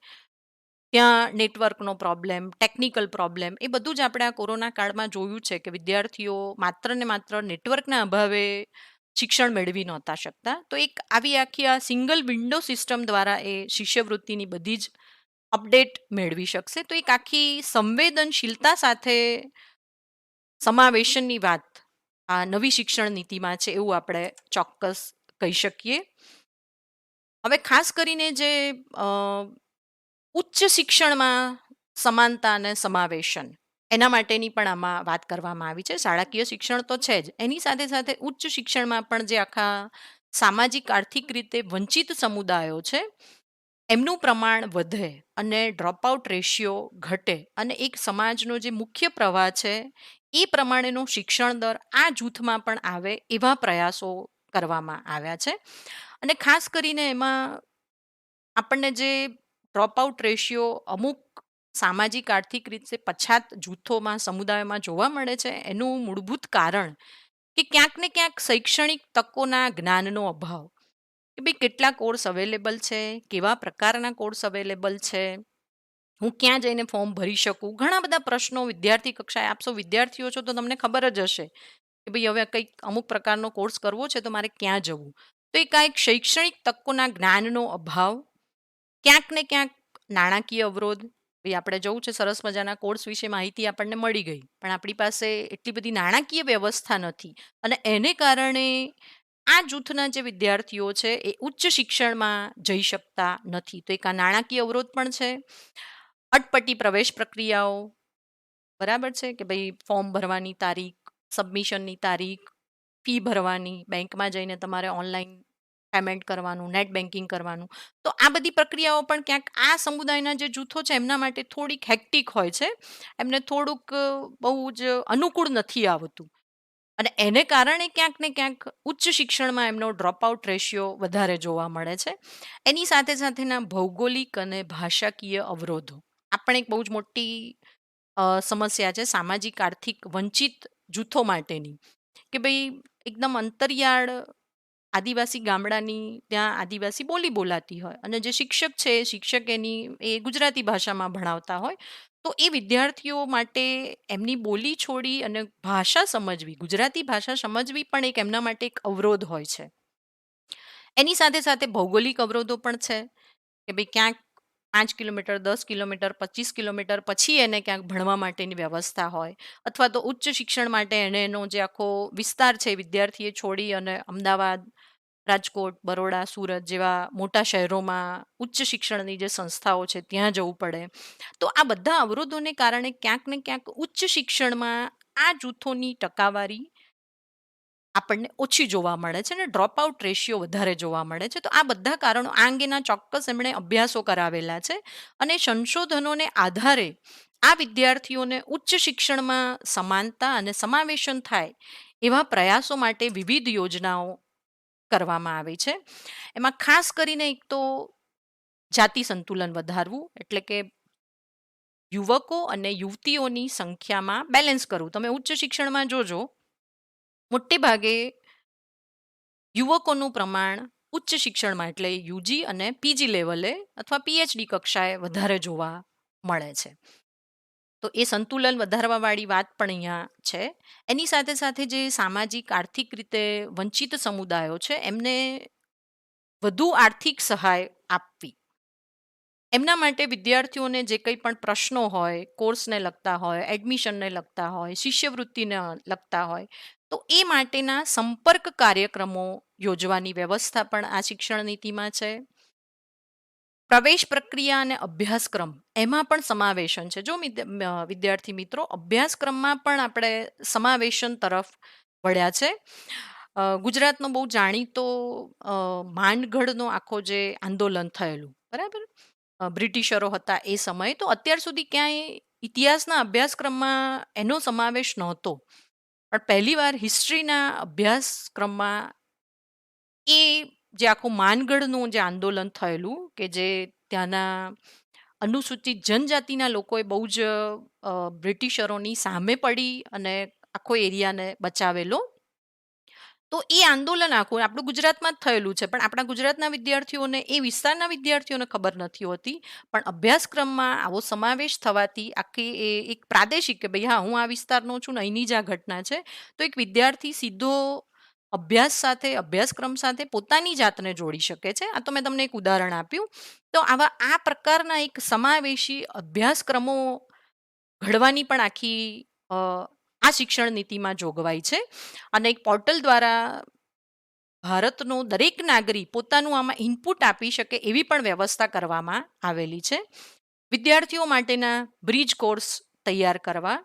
ત્યાં નેટવર્કનો પ્રોબ્લેમ, ટેકનિકલ પ્રોબ્લેમ એ બધું જ આપણે આ કોરોના કાળમાં જોયું છે કે વિદ્યાર્થીઓ માત્ર ને માત્ર નેટવર્કના અભાવે શિક્ષણ મેળવી નહોતા શકતા. તો એક આવી આખી આ સિંગલ વિન્ડો સિસ્ટમ દ્વારા એ શિષ્યવૃત્તિની બધી જ અપડેટ મેળવી શકશે. તો એક આખી સંવેદનશીલતા સાથે સમાવેશનની વાત આ નવી શિક્ષણ નીતિમાં છે એવું આપણે ચોક્કસ કહી શકીએ. હવે ખાસ કરીને જે ઉચ્ચ શિક્ષણમાં સમાનતા અને સમાવેશન એના માટેની પણ આમાં વાત કરવામાં આવી છે. શાળાકીય શિક્ષણ તો છે જ, એની સાથે સાથે ઉચ્ચ શિક્ષણમાં પણ જે આખા સામાજિક આર્થિક રીતે વંચિત સમુદાયો છે એમનું પ્રમાણ વધે અને ડ્રોપઆઉટ રેશિયો ઘટે અને એક સમાજનો જે મુખ્ય પ્રવાહ છે એ પ્રમાણેનો શિક્ષણ દર આ જૂથમાં પણ આવે એવા પ્રયાસો કરવામાં આવ્યા છે. અને ખાસ કરીને એમાં આપણને જે ડ્રોપઆઉટ રેશિયો અમુક સામાજિક આર્થિક રીતે પછાત જૂથોમાં સમુદાયોમાં જોવા મળે છે એનું મૂળભૂત કારણ કે ક્યાંક ને ક્યાંક શૈક્ષણિક તકોના જ્ઞાનનો અભાવ, કે ભાઈ કેટલા કોર્સ અવેલેબલ છે, કેવા પ્રકારના કોર્સ અવેલેબલ છે, હું ક્યાં જઈને ફોર્મ ભરી શકું, ઘણા બધા પ્રશ્નો વિદ્યાર્થી કક્ષાએ. આપ સૌ વિદ્યાર્થીઓ છો તો તમને ખબર જ હશે કે ભાઈ હવે કંઈક અમુક પ્રકારનો કોર્સ કરવો છે તો મારે ક્યાં જવું. તો એ કાંઈક શૈક્ષણિક તકોના જ્ઞાનનો અભાવ, ક્યાંક ને ક્યાંક નાણાકીય અવરોધ. ભાઈ આપણે જવું છે, સરસ મજાના કોર્સ વિશે માહિતી આપણને મળી ગઈ, પણ આપણી પાસે એટલી બધી નાણાકીય વ્યવસ્થા નથી અને એને કારણે આ જૂથના જે વિદ્યાર્થીઓ છે એ ઉચ્ચ શિક્ષણમાં જઈ શકતા નથી. તો એક આ નાણાકીય અવરોધ પણ છે. અટપટી પ્રવેશ પ્રક્રિયાઓ, બરાબર છે કે ભાઈ ફોર્મ ભરવાની તારીખ, સબમિશનની તારીખ, ફી ભરવાની, બેંકમાં જઈને તમારે ઓનલાઈન પેમેન્ટ કરવાનું, નેટ બેન્કિંગ કરવાનું. તો આ બધી પ્રક્રિયાઓ પણ ક્યાંક આ સમુદાયના જે જૂથો છે એમના માટે થોડીક હેક્ટિક હોય છે, એમને થોડુંક બહુ જ અનુકૂળ નથી આવતું અને એને કારણે ક્યાંક ને ક્યાંક ઉચ્ચ શિક્ષણમાં એમનો ડ્રોપઆઉટ રેશિયો વધારે જોવા મળે છે. એની સાથે સાથેના ભૌગોલિક અને ભાષાકીય અવરોધો આ પણ એક બહુ જ મોટી સમસ્યા છે સામાજિક આર્થિક વંચિત જૂથો માટેની, કે ભાઈ એકદમ અંતરિયાળ આદિવાસી ગામડાની ત્યાં આદિવાસી બોલી બોલાતી હોય અને જે શિક્ષક છે એ શિક્ષક એ ગુજરાતી ભાષામાં ભણાવતા હોય, તો એ વિદ્યાર્થીઓ માટે એમની બોલી છોડી અને ભાષા સમજવી, ગુજરાતી ભાષા સમજવી પણ એક એમના માટે એક અવરોધ હોય છે. એની સાથે સાથે ભૌગોલિક અવરોધો પણ છે કે ભાઈ ક્યાંક 5 કિલોમીટર, 10 કિલોમીટર, 25 કિલોમીટર પછી એને ક્યાંક ભણવા માટેની વ્યવસ્થા હોય, અથવા તો ઉચ્ચ શિક્ષણ માટે એને એનો જે આખો વિસ્તાર છે વિદ્યાર્થીએ છોડી અને અમદાવાદ, રાજકોટ, બરોડા, સુરત જેવા મોટા શહેરોમાં ઉચ્ચ શિક્ષણની જે સંસ્થાઓ છે ત્યાં જવું પડે. તો આ બધા અવરોધોને કારણે ક્યાંક ને ક્યાંક ઉચ્ચ શિક્ષણમાં આ જૂથોની ટકાવારી આપણને ઓછી જોવા મળે છે અને ડ્રોપઆઉટ રેશિયો વધારે જોવા મળે છે. તો આ બધા કારણો, આ અંગેના ચોક્કસ એમણે અભ્યાસો કરાવેલા છે અને સંશોધનોને આધારે આ વિદ્યાર્થીઓને ઉચ્ચ શિક્ષણમાં સમાનતા અને સમાવેશન થાય એવા પ્રયાસો માટે વિવિધ યોજનાઓ કરવામાં આવી છે. એમાં ખાસ કરીને એક તો જાતિ સંતુલન વધારવું, એટલે કે યુવકો અને યુવતીઓની સંખ્યામાં બેલેન્સ કરવું. તમે ઉચ્ચ શિક્ષણમાં જોજો, મોટે ભાગે યુવકોનું પ્રમાણ ઉચ્ચ શિક્ષણમાં એટલે યુજી અને પીજી લેવલે અથવા પીએચડી કક્ષાએ વધારે જોવા મળે છે. તો એ સંતુલન વધારવાવાળી વાત પણ અહીંયા છે. એની સાથે સાથે જે સામાજિક આર્થિક રીતે વંચિત સમુદાયો છે એમને વધુ આર્થિક સહાય આપવી. એમના માટે વિદ્યાર્થીઓને જે કંઈ પણ પ્રશ્નો હોય, કોર્સને લગતા હોય, એડમિશનને લગતા હોય, શિષ્યવૃત્તિને લગતા હોય, તો એ માટેના સંપર્ક કાર્યક્રમો યોજવાની વ્યવસ્થા પણ આ શિક્ષણ નીતિમાં છે. પ્રવેશ પ્રક્રિયા અને અભ્યાસક્રમ એમાં પણ સમાવેશન છે. જો વિદ્યાર્થી મિત્રો, અભ્યાસક્રમમાં પણ આપણે સમાવેશન તરફ વળ્યા છે. ગુજરાતનો બહુ જાણીતો માંડગઢનો આખો જે આંદોલન થયેલું, બરાબર, બ્રિટિશરો હતા એ સમયે, તો અત્યાર સુધી ક્યાંય ઇતિહાસના અભ્યાસક્રમમાં એનો સમાવેશ નહોતો, પણ પહેલીવાર હિસ્ટ્રીના અભ્યાસક્રમમાં એ જે આખું માનગઢનું જે આંદોલન થયેલું, કે જે ત્યાંના અનુસૂચિત જનજાતિના લોકોએ બહુ જ બ્રિટિશરોની સામે પડી અને આખો એરિયાને બચાવેલો. તો એ આંદોલન આખું આપણું ગુજરાતમાં જ થયેલું છે, પણ આપણા ગુજરાતના વિદ્યાર્થીઓને, એ વિસ્તારના વિદ્યાર્થીઓને ખબર નથી હોતી. પણ અભ્યાસક્રમમાં આવો સમાવેશ થવાથી આખી એ એક પ્રાદેશિક, કે ભાઈ હા હું આ વિસ્તારનો છું ને અહીંની જ આ ઘટના છે, તો એક વિદ્યાર્થી સીધો અભ્યાસ સાથે, અભ્યાસક્રમ સાથે પોતાની જાતને જોડી શકે છે. આ તો મેં તમને એક ઉદાહરણ આપ્યું. તો આવા આ પ્રકારના એક સમાવેશી અભ્યાસક્રમો ઘડવાની પણ આખી આ શિક્ષણ નીતિમાં જોગવાઈ છે અને એક પોર્ટલ દ્વારા ભારતનો દરેક નાગરિક પોતાનું આમાં ઇનપુટ આપી શકે એવી પણ વ્યવસ્થા કરવામાં આવેલી છે. વિદ્યાર્થીઓ માટેના બ્રિજ કોર્સ તૈયાર કરવા,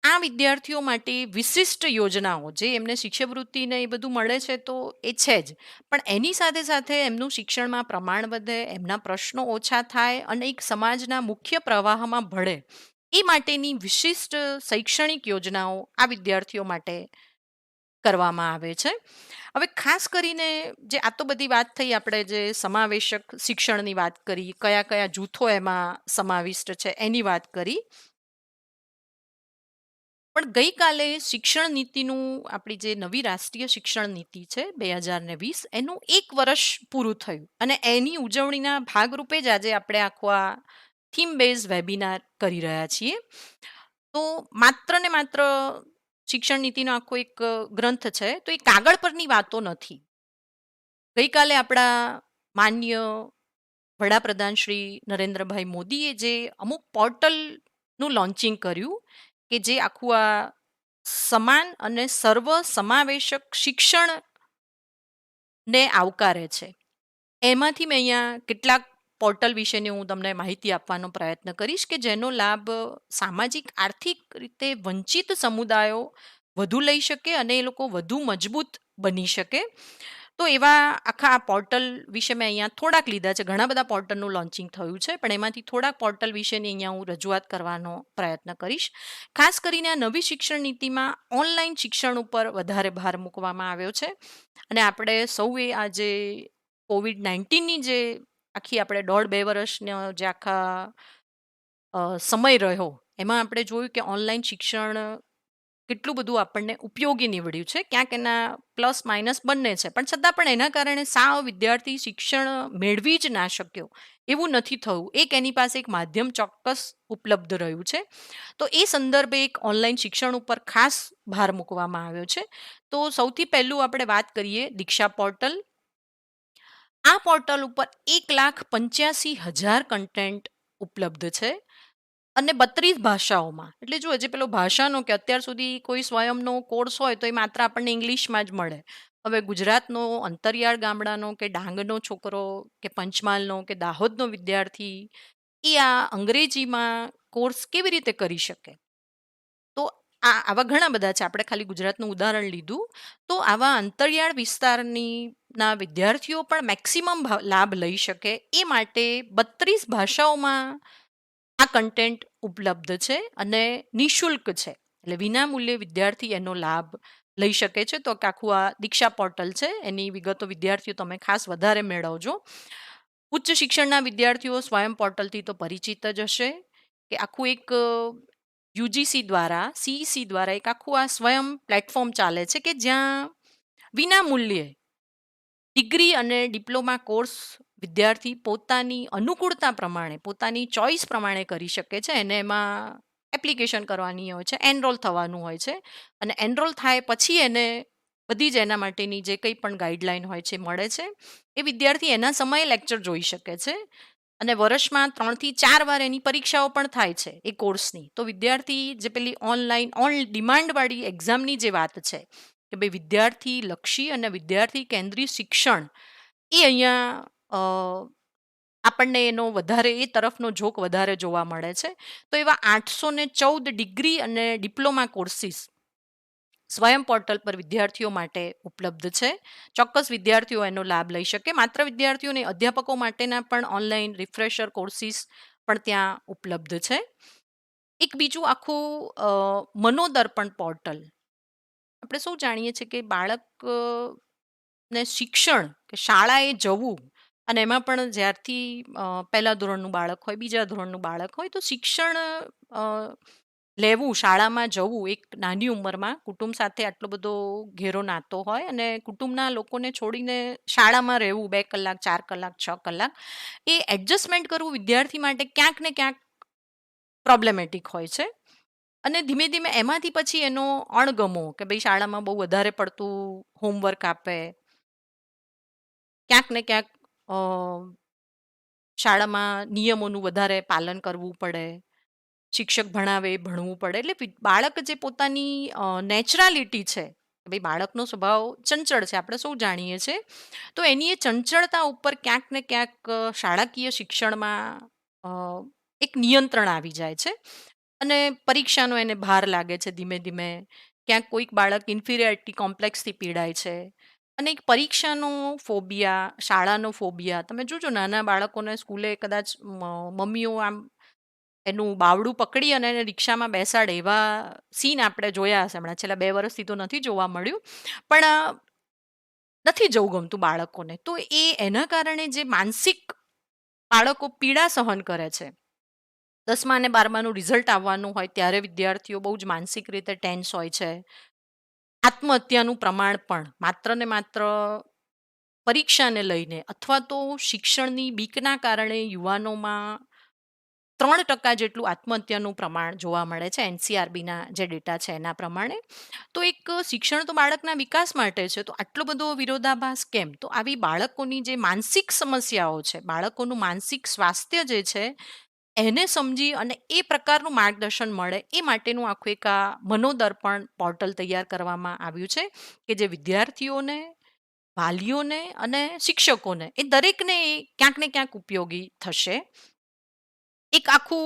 આ વિદ્યાર્થીઓ માટે વિશિષ્ટ યોજનાઓ જે એમને શિષ્યવૃત્તિને એ બધું મળે છે તો એ છે જ, પણ એની સાથે સાથે એમનું શિક્ષણમાં પ્રમાણ વધે, એમના પ્રશ્નો ઓછા થાય અને એક સમાજના મુખ્ય પ્રવાહમાં ભળે એ માટેની વિશિષ્ટ શૈક્ષણિક યોજનાઓ આ વિદ્યાર્થીઓ માટે કરવામાં આવે છે. હવે ખાસ કરીને જે આ તો બધી વાત થઈ, આપણે જે સમાવેશક શિક્ષણની વાત કરી, કયા કયા જૂથો એમાં સમાવિષ્ટ છે એની વાત કરી. પણ ગઈકાલે શિક્ષણ નીતિનું, આપણી જે નવી રાષ્ટ્રીય શિક્ષણ નીતિ છે 2020, એનું 1 વર્ષ પૂરું થયું અને એની ઉજવણીના ભાગરૂપે જ આજે આપણે આખો આ થીમ બેઝ વેબિનાર કરી રહ્યા છીએ. તો માત્ર ને માત્ર શિક્ષણ નીતિનો આખો એક ગ્રંથ છે, તો એ કાગળ પરની વાતો નથી. ગઈકાલે આપણા માન્ય વડાપ્રધાન શ્રી નરેન્દ્રભાઈ મોદીએ જે અમુક પોર્ટલનું લોન્ચિંગ કર્યું કે જે આખું આ સમાન અને સર્વ સમાવેશક શિક્ષણને આવકારે છે. એમાંથી મેં અહીંયા કેટલાક પોર્ટલ વિશેની હું તમને માહિતી આપવાનો પ્રયત્ન કરીશ કે જેનો લાભ સામાજિક આર્થિક રીતે વંચિત સમુદાયો વધુ લઈ શકે અને એ લોકો વધુ મજબૂત બની શકે. તો એવા આખા આ પોર્ટલ વિશે મેં અહીંયા થોડાક લીધા છે. ઘણા બધા પોર્ટલનું લોન્ચિંગ થયું છે, પણ એમાંથી થોડાક પોર્ટલ વિશેની અહીંયા હું રજૂઆત કરવાનો પ્રયત્ન કરીશ. ખાસ કરીને આ નવી શિક્ષણ નીતિમાં ઓનલાઈન શિક્ષણ ઉપર વધારે ભાર મૂકવામાં આવ્યો છે અને આપણે સૌએ આ જે કોવિડ-19ની જે આખી આપણે 1.5-2 વર્ષનો જે આખા સમય રહ્યો, એમાં આપણે જોયું કે ઓનલાઈન શિક્ષણ કેટલું બધું આપણને ઉપયોગી નીવડ્યું છે. ક્યાંક એના પ્લસ માઇનસ બંને છે, પણ છતાં પણ એના કારણે સાવ વિદ્યાર્થી શિક્ષણ મેળવી જ ના શક્યો એવું નથી થયું. એક એની પાસે એક માધ્યમ ચોક્કસ ઉપલબ્ધ રહ્યું છે. તો એ સંદર્ભે એક ઓનલાઈન શિક્ષણ ઉપર ખાસ ભાર મૂકવામાં આવ્યો છે. તો સૌથી પહેલું આપણે વાત કરીએ દીક્ષા પોર્ટલ. આ પોર્ટલ ઉપર 1,85,000 કન્ટેન્ટ ઉપલબ્ધ છે અને 32 ભાષાઓમાં. એટલે જુઓ, જે પેલો ભાષાનો કે અત્યાર સુધી કોઈ સ્વયંનો કોર્સ હોય તો એ માત્ર આપણને ઇંગ્લિશમાં જ મળે. હવે ગુજરાતનો અંતરિયાળ ગામડાનો કે ડાંગનો છોકરો કે પંચમહાલનો કે દાહોદનો વિદ્યાર્થી એ આ અંગ્રેજીમાં કોર્સ કેવી રીતે કરી શકે? તો આવા ઘણા બધા છે. આપણે ખાલી ગુજરાતનું ઉદાહરણ લીધું. તો આવા અંતરિયાળ વિસ્તારની ના વિદ્યાર્થીઓ પણ મેક્સિમમ લાભ લઈ શકે એ માટે 32 ભાષાઓમાં આ કન્ટેન્ટ ઉપલબ્ધ છે અને નિઃશુલ્ક છે. એટલે વિનામૂલ્યે વિદ્યાર્થી એનો લાભ લઈ શકે છે. તો આખું આ દીક્ષા પોર્ટલ છે, એની વિગતો વિદ્યાર્થીઓ તમે ખાસ વધારે મેળવજો. ઉચ્ચ શિક્ષણના વિદ્યાર્થીઓ સ્વયં પોર્ટલથી તો પરિચિત જ હશે કે આખું એક યુજીસી દ્વારા, સીઈસી દ્વારા એક આખું આ સ્વયં પ્લેટફોર્મ ચાલે છે કે જ્યાં વિનામૂલ્યે ડિગ્રી અને ડિપ્લોમા કોર્સ વિદ્યાર્થી પોતાની અનુકૂળતા પ્રમાણે, પોતાની ચોઈસ પ્રમાણે કરી શકે છે. અને એમાં એપ્લિકેશન કરવાની હોય છે, એનરોલ થવાનું હોય છે અને એનરોલ થાય પછી એને બધી જ એના માટેની જે કંઈ પણ ગાઈડલાઈન હોય છે મળે છે. એ વિદ્યાર્થી એના સમયે લેક્ચર જોઈ શકે છે અને વર્ષમાં 3 થી 4 વાર એની પરીક્ષાઓ પણ થાય છે એ કોર્સની. તો વિદ્યાર્થી જે પેલી ઓનલાઈન ઓન ડિમાન્ડવાળી એક્ઝામની જે વાત છે કે ભાઈ વિદ્યાર્થી લક્ષી અને વિદ્યાર્થી કેન્દ્રિત શિક્ષણ, એ અહીંયા આપણને એનો વધારે એ તરફનો ઝોક વધારે જોવા મળે છે. તો એવા 814 ડિગ્રી અને ડિપ્લોમા કોર્સિસ સ્વયં પોર્ટલ પર વિદ્યાર્થીઓ માટે ઉપલબ્ધ છે. ચોક્કસ વિદ્યાર્થીઓ એનો લાભ લઈ શકે. માત્ર વિદ્યાર્થીઓ નહીં, અધ્યાપકો માટેના પણ ઓનલાઈન રિફ્રેશર કોર્સિસ પણ ત્યાં ઉપલબ્ધ છે. એક બીજું આખું મનોદર્પણ પોર્ટલ. આપણે સૌ જાણીએ છીએ કે બાળક ને શિક્ષણ કે શાળાએ જવું, અને એમાં પણ જ્યારથી પહેલા ધોરણનું બાળક હોય, બીજા ધોરણનું બાળક હોય, તો શિક્ષણ લેવું, શાળામાં જવું એક નાની ઉંમરમાં કુટુંબ સાથે આટલો બધો ઘેરો નાતો હોય અને કુટુંબના લોકોને છોડીને શાળામાં રહેવું 2 કલાક, 4 કલાક, 6 કલાક, એ એડજસ્ટમેન્ટ કરવું વિદ્યાર્થી માટે ક્યાંક ને ક્યાંક પ્રોબ્લેમેટિક હોય છે. અને ધીમે ધીમે એમાંથી પછી એનો અણગમો કે ભાઈ શાળામાં બહુ વધારે પડતું હોમવર્ક આપે, ક્યાંક ને ક્યાંક શાળામાં નિયમોનું વધારે પાલન કરવું પડે, શિક્ષક ભણાવે એ ભણવું પડે. એટલે બાળક જે પોતાની નેચરાલિટી છે, ભાઈ બાળકનો સ્વભાવ ચંચળ છે, આપણે સૌ જાણીએ છીએ. તો એની એ ચંચળતા ઉપર ક્યાંક ને ક્યાંક શાળાકીય શિક્ષણમાં એક નિયંત્રણ આવી જાય છે અને પરીક્ષાનો એને ભાર લાગે છે ધીમે ધીમે. ક્યાંક કોઈક બાળક ઇન્ફિરિયરિટી કોમ્પ્લેક્સથી પીડાય છે. અને એક પરીક્ષાનો ફોબિયા, શાળાનો ફોબિયા. તમે જોજો નાના બાળકોને સ્કૂલે કદાચ મમ્મીઓ આમ એનું બાવડું પકડી અને એને રિક્ષામાં બેસાડે એવા સીન આપણે જોયા હશે. હમણાં છેલ્લા 2 વર્ષથી તો નથી જોવા મળ્યું. પણ નથી જવું ગમતું બાળકોને. તો એના કારણે જે માનસિક બાળકો પીડા સહન કરે છે. 10મા અને 12માનું રિઝલ્ટ આવવાનું હોય ત્યારે વિદ્યાર્થીઓ બહુ જ માનસિક રીતે ટેન્સ હોય છે. આત્મહત્યાનું પ્રમાણ પણ માત્ર ને માત્ર પરીક્ષાને લઈને અથવા તો શિક્ષણની બીકના કારણે યુવાનોમાં 3% જેટલું આત્મહત્યાનું પ્રમાણ જોવા મળે છે એનસીઆરબીના જે ડેટા છે એના પ્રમાણે. તો એક શિક્ષણ તો બાળકના વિકાસ માટે છે, તો આટલો બધો વિરોધાભાસ કેમ? તો આવી બાળકોની જે માનસિક સમસ્યાઓ છે, બાળકોનું માનસિક સ્વાસ્થ્ય જે છે એને સમજી અને એ પ્રકારનું માર્ગદર્શન મળે એ માટેનું આખું એક આ મનોદર્પણ પોર્ટલ તૈયાર કરવામાં આવ્યું છે કે જે વિદ્યાર્થીઓને, વાલીઓને અને શિક્ષકોને એ દરેકને એ ક્યાંક ને ક્યાંક ઉપયોગી થશે. એક આખું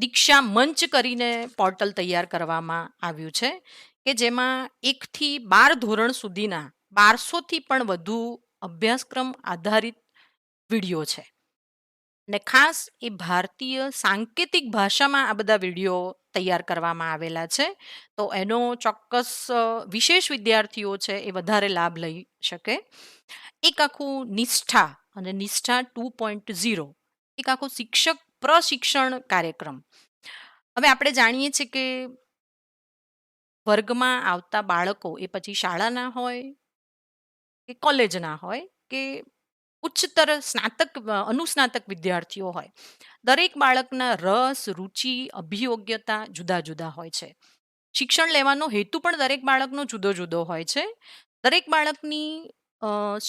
દીક્ષા મંચ કરીને પોર્ટલ તૈયાર કરવામાં આવ્યું છે કે જેમાં 1 થી 12 ધોરણ સુધીના 1200થી પણ વધુ અભ્યાસક્રમ આધારિત વિડીયો છે. અને ખાસ એ ભારતીય સાંકેતિક ભાષામાં આ બધા વિડીયો તૈયાર કરવામાં આવેલા છે. તો એનો ચોક્કસ વિશેષ વિદ્યાર્થીઓ છે એ વધારે લાભ લઈ શકે. એક આખું નિષ્ઠા અને નિષ્ઠા 2.0 એક આખું શિક્ષક પ્રશિક્ષણ કાર્યક્રમ. હવે આપણે જાણીએ છીએ કે વર્ગમાં આવતા બાળકો એ પછી શાળાના હોય કે કોલેજના હોય કે ઉચ્ચતર સ્નાતક અનુસ્નાતક વિદ્યાર્થીઓ હોય, દરેક બાળકના રસ, રુચિ, અભિયોગ્યતા જુદા જુદા હોય છે. શિક્ષણ લેવાનો હેતુ પણ દરેક બાળકનો જુદો જુદો હોય છે. દરેક બાળકની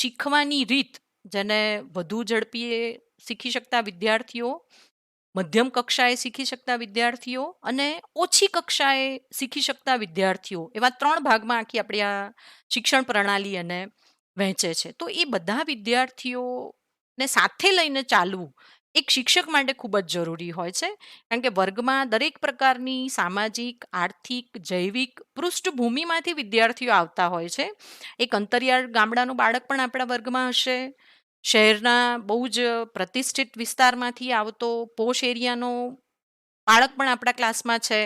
શીખવાની રીત, જેને વધુ ઝડપીએ શીખી શકતા વિદ્યાર્થીઓ, મધ્યમ કક્ષાએ શીખી શકતા વિદ્યાર્થીઓ અને ઓછી કક્ષાએ શીખી શકતા વિદ્યાર્થીઓ, એવા 3 ભાગમાં આખી આપણી આ શિક્ષણ પ્રણાલી એને વહેંચે છે. તો એ બધા વિદ્યાર્થીઓને સાથે લઈને ચાલવું એક શિક્ષક માટે ખૂબ જ જરૂરી હોય છે. કારણ કે વર્ગમાં દરેક પ્રકારની સામાજિક, આર્થિક, જૈવિક પૃષ્ઠભૂમિમાંથી વિદ્યાર્થીઓ આવતા હોય છે. એક અંતરિયાળ ગામડાનું બાળક પણ આપણા વર્ગમાં હશે. શહેરના બહુ જ પ્રતિષ્ઠિત વિસ્તારમાંથી આવતો પોશ એરિયાનો બાળક પણ આપણા ક્લાસમાં છે.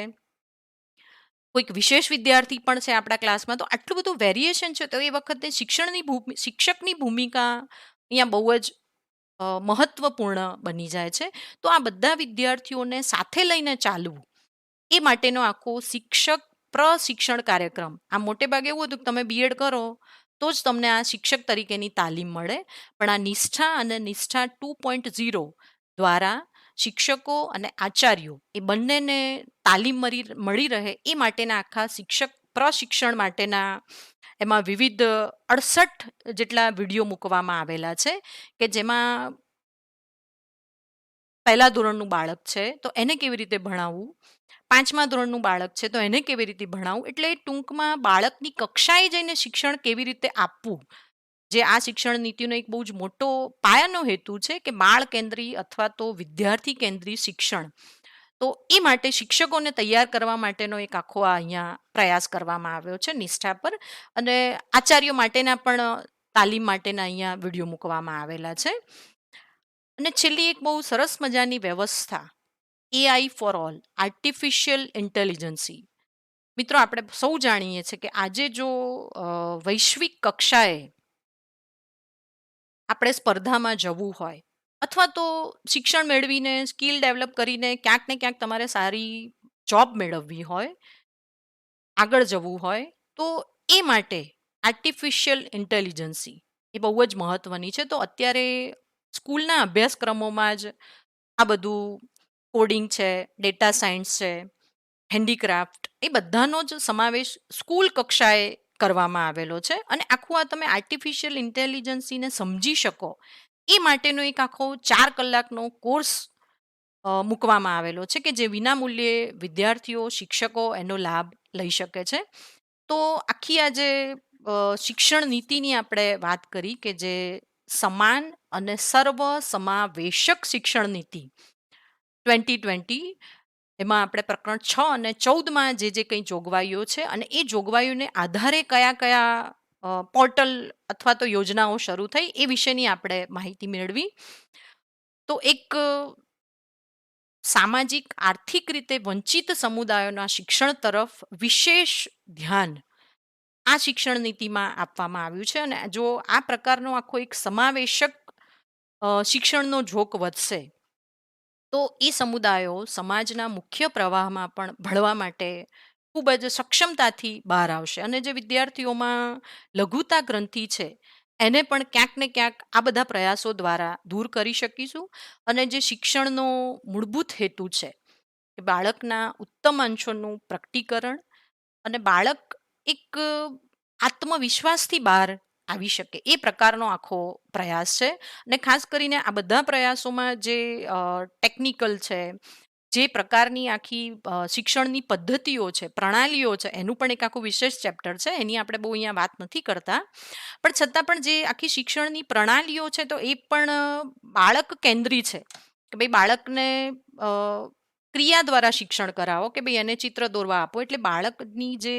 કોઈક વિશેષ વિદ્યાર્થી પણ છે આપણા ક્લાસમાં. તો આટલું બધું વેરિએશન છે. તો એ વખતે શિક્ષકની ભૂમિકા અહીંયા બહુ જ મહત્વપૂર્ણ બની જાય છે. તો આ બધા વિદ્યાર્થીઓને સાથે લઈને ચાલવું એ માટેનો આખો શિક્ષક પ્રશિક્ષણ કાર્યક્રમ. આ મોટે ભાગે એવું હતું કે તમે બીએડ કરો તો જ તમને આ શિક્ષક તરીકેની તાલીમ મળે. પણ આ નિષ્ઠા અને નિષ્ઠા 2.0 દ્વારા શિક્ષકો અને આચાર્યો એ બંનેને તાલીમ મળી રહે એ માટેના આખા શિક્ષક પ્રશિક્ષણ માટેના એમાં વિવિધ 68 જેટલા વિડીયો મૂકવામાં આવેલા છે કે જેમાં પહેલા ધોરણનું બાળક છે તો એને કેવી રીતે ભણાવવું, 5મા ધોરણનું બાળક છે તો એને કેવી રીતે ભણાવવું, એટલે ટૂંકમાં બાળકની કક્ષાએ જઈને શિક્ષણ કેવી રીતે આપવું, જે આ શિક્ષણ નીતિનો એક બહુ જ મોટો પાયાનો હેતુ છે કે બાળ કેન્દ્રી અથવા તો વિદ્યાર્થી કેન્દ્રી શિક્ષણ. તો એ માટે શિક્ષકોને તૈયાર કરવા માટેનો એક આખો આ અહીંયા પ્રયાસ કરવામાં આવ્યો છે નિષ્ઠા પર. અને આચાર્યો માટેના પણ તાલીમ માટેના અહીંયા વિડીયો મૂકવામાં આવેલા છે. અને છેલ્લી એક બહુ સરસ મજાની વ્યવસ્થા, AI for all, artificial intelligence. મિત્રો, આપણે સૌ જાણીએ છીએ કે આજે જો વૈશ્વિક કક્ષાએ આપણે સ્પર્ધામાં જવું હોય અથવા તો શિક્ષણ મેળવીને સ્કિલ ડેવલપ કરીને ક્યાંક ને ક્યાંક તમારે સારી જોબ મેળવવી હોય, આગળ જવું હોય, તો એ માટે આર્ટિફિશિયલ ઇન્ટેલિજન્સી એ બહુ જ મહત્વની છે. તો અત્યારે સ્કૂલના અભ્યાસક્રમોમાં જ આ બધું કોડિંગ છે, ડેટા સાયન્સ છે, હેન્ડીક્રાફ્ટ, એ બધાનો જ સમાવેશ સ્કૂલ કક્ષાએ કરવામાં આવેલો છે. અને આખું આ તમે આર્ટિફિશિયલ ઇન્ટેલિજન્સીને સમજી શકો એ માટેનો એક આખો 4 કલાકનો કોર્સ મૂકવામાં આવેલો છે કે જે વિનામૂલ્યે વિદ્યાર્થીઓ, શિક્ષકો એનો લાભ લઈ શકે છે. તો આખી આ જે શિક્ષણ નીતિની આપણે વાત કરી કે જે સમાન અને સર્વ સમાવેશક શિક્ષણ નીતિ 2020, એમાં આપણે પ્રકરણ 6 અને 14માં જે કંઈ જોગવાઈઓ છે અને એ જોગવાઈઓને આધારે કયા કયા પોર્ટલ અથવા તો યોજનાઓ શરૂ થઈ એ વિશેની આપણે માહિતી મેળવી. તો એક સામાજિક આર્થિક રીતે વંચિત સમુદાયોના શિક્ષણ તરફ વિશેષ ધ્યાન આ શિક્ષણ નીતિમાં આપવામાં આવ્યું છે. અને જો આ પ્રકારનો આખો એક સમાવેશક શિક્ષણનો ઝોક વધશે તો એ સમુદાયો સમાજના મુખ્ય પ્રવાહમાં પણ ભળવા માટે ખૂબ જ સક્ષમતાથી બહાર આવશે. અને જે વિદ્યાર્થીઓમાં લઘુતા ગ્રંથિ છે એને પણ ક્યાંક ને ક્યાંક આ બધા પ્રયાસો દ્વારા દૂર કરી શકીશું. અને જે શિક્ષણનો મૂળભૂત હેતુ છે કે બાળકના ઉત્તમ અંશોનું પ્રકટીકરણ અને બાળક એક આત્મવિશ્વાસથી બહાર આવી શકે એ પ્રકારનો આખો પ્રયાસ છે. અને ખાસ કરીને આ બધા પ્રયાસોમાં જે ટેકનિકલ છે, જે પ્રકારની આખી શિક્ષણની પદ્ધતિઓ છે, પ્રણાલીઓ છે, એનું પણ એક આખું વિશેષ ચેપ્ટર છે. એની આપણે બહુ અહીંયા વાત નથી કરતા, પણ છતાં પણ જે આખી શિક્ષણની પ્રણાલીઓ છે તો એ પણ બાળક કેન્દ્રી છે કે ભાઈ બાળકને ક્રિયા દ્વારા શિક્ષણ કરાવો કે ભાઈ એને ચિત્ર દોરવા આપો. એટલે બાળકની જે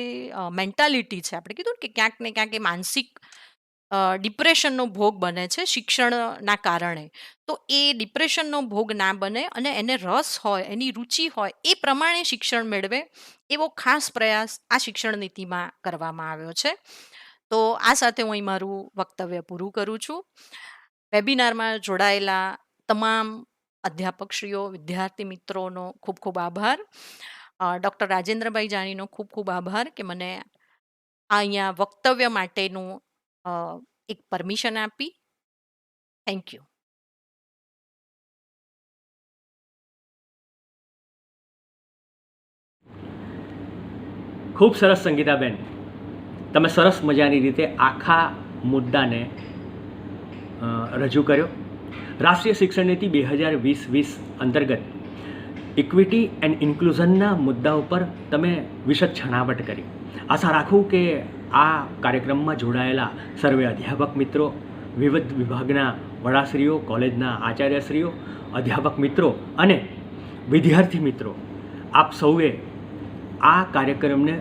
મેન્ટાલિટી છે, આપણે કીધું ને કે ક્યાંક ને ક્યાંક એ માનસિક ડિપ્રેશનનો ભોગ બને છે શિક્ષણના કારણે. તો એ ડિપ્રેશનનો ભોગ ના બને અને એને રસ હોય, એની રુચિ હોય એ પ્રમાણે શિક્ષણ મેળવે એવો ખાસ પ્રયાસ આ શિક્ષણ નીતિમાં કરવામાં આવ્યો છે. તો આ સાથે હું અહીં મારું વક્તવ્ય પૂરું કરું છું. વેબિનારમાં જોડાયેલા તમામ અધ્યાપકશ્રીઓ, વિદ્યાર્થી મિત્રોનો ખૂબ ખૂબ આભાર. ડૉક્ટર રાજેન્દ્રભાઈ જાનીનો ખૂબ ખૂબ આભાર કે મને આ અહીંયા વક્તવ્ય માટેનું એક પરમિશન આપી. Thank you. ખૂબ સરસ સંગીતાબેન, તમે સરસ મજાની રીતે આખા મુદ્દાને રજૂ કર્યો. રાષ્ટ્રીય શિક્ષણ નીતિ 2020 અંતર્ગત ઇક્વિટી એન્ડ ઇન્ક્લુઝનના મુદ્દા ઉપર તમે વિશદ છણાવટ કરી. આશા રાખું કે આ કાર્યક્રમમાં જોડાયેલા સર્વે અધ્યાપક મિત્રો, વિવિધ વિભાગના વડાશ્રીઓ, કોલેજના આચાર્યશ્રીઓ, અધ્યાપક મિત્રો અને વિદ્યાર્થી મિત્રો, આપ સૌએ આ કાર્યક્રમને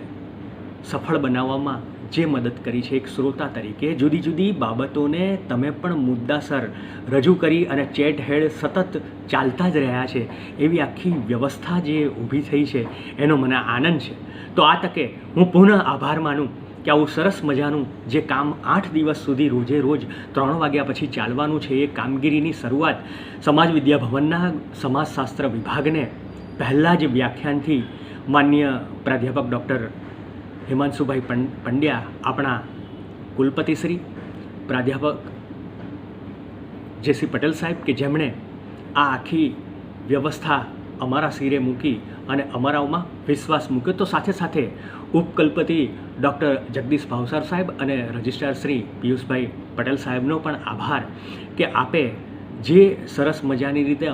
સફળ બનાવવામાં જે મદદ કરી છે, એક શ્રોતા તરીકે જુદી જુદી બાબતોને તમે પણ મુદ્દાસર રજૂ કરી અને ચેટ હેડ સતત ચાલતા જ રહ્યા છે એવી આખી વ્યવસ્થા જે ઊભી થઈ છે એનો મને આનંદ છે. તો આ તકે હું પુનઃ આભાર માનું કે આવું સરસ મજાનું જે કામ 8 દિવસ સુધી રોજે રોજ 3 વાગ્યા પછી ચાલવાનું છે, એ કામગીરીની શરૂઆત સમાજ વિદ્યા ભવનના સમાજશાસ્ત્ર વિભાગને પહેલાં જ વ્યાખ્યાનથી માનનીય પ્રાધ્યાપક ડૉક્ટર હિમાંશુભાઈ પંડ્યા, આપણા કુલપતિશ્રી પ્રાધ્યાપક જે.સી. પટેલ સાહેબ, કે જેમણે આ આખી વ્યવસ્થા અમારા શિરે મૂકી અને અમારાઓમાં વિશ્વાસ મૂક્યો. તો સાથે સાથે ઉપકુલપતિ ડૉક્ટર જગદીશ ભાવસાર સાહેબ અને રજિસ્ટ્રાર શ્રી પિયુષભાઈ પટેલ સાહેબનો પણ આભાર કે આપે જે સરસ મજાની રીતે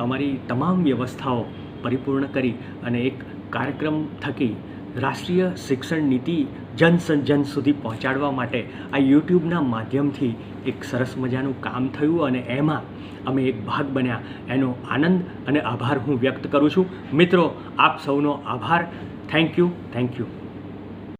અમારી તમામ વ્યવસ્થાઓ પરિપૂર્ણ કરી અને એક કાર્યક્રમ થકી રાષ્ટ્રીય શિક્ષણ નીતિ જન સુધી પહોંચાડવા માટે આ યુટ્યુબના માધ્યમથી એક સરસ મજાનું કામ થયું અને એમાં અમે એક ભાગ બન્યા. એનો આનંદ અને આભાર હું વ્યક્ત કરું છું. મિત્રો, આપ સૌનો આભાર. Thank you.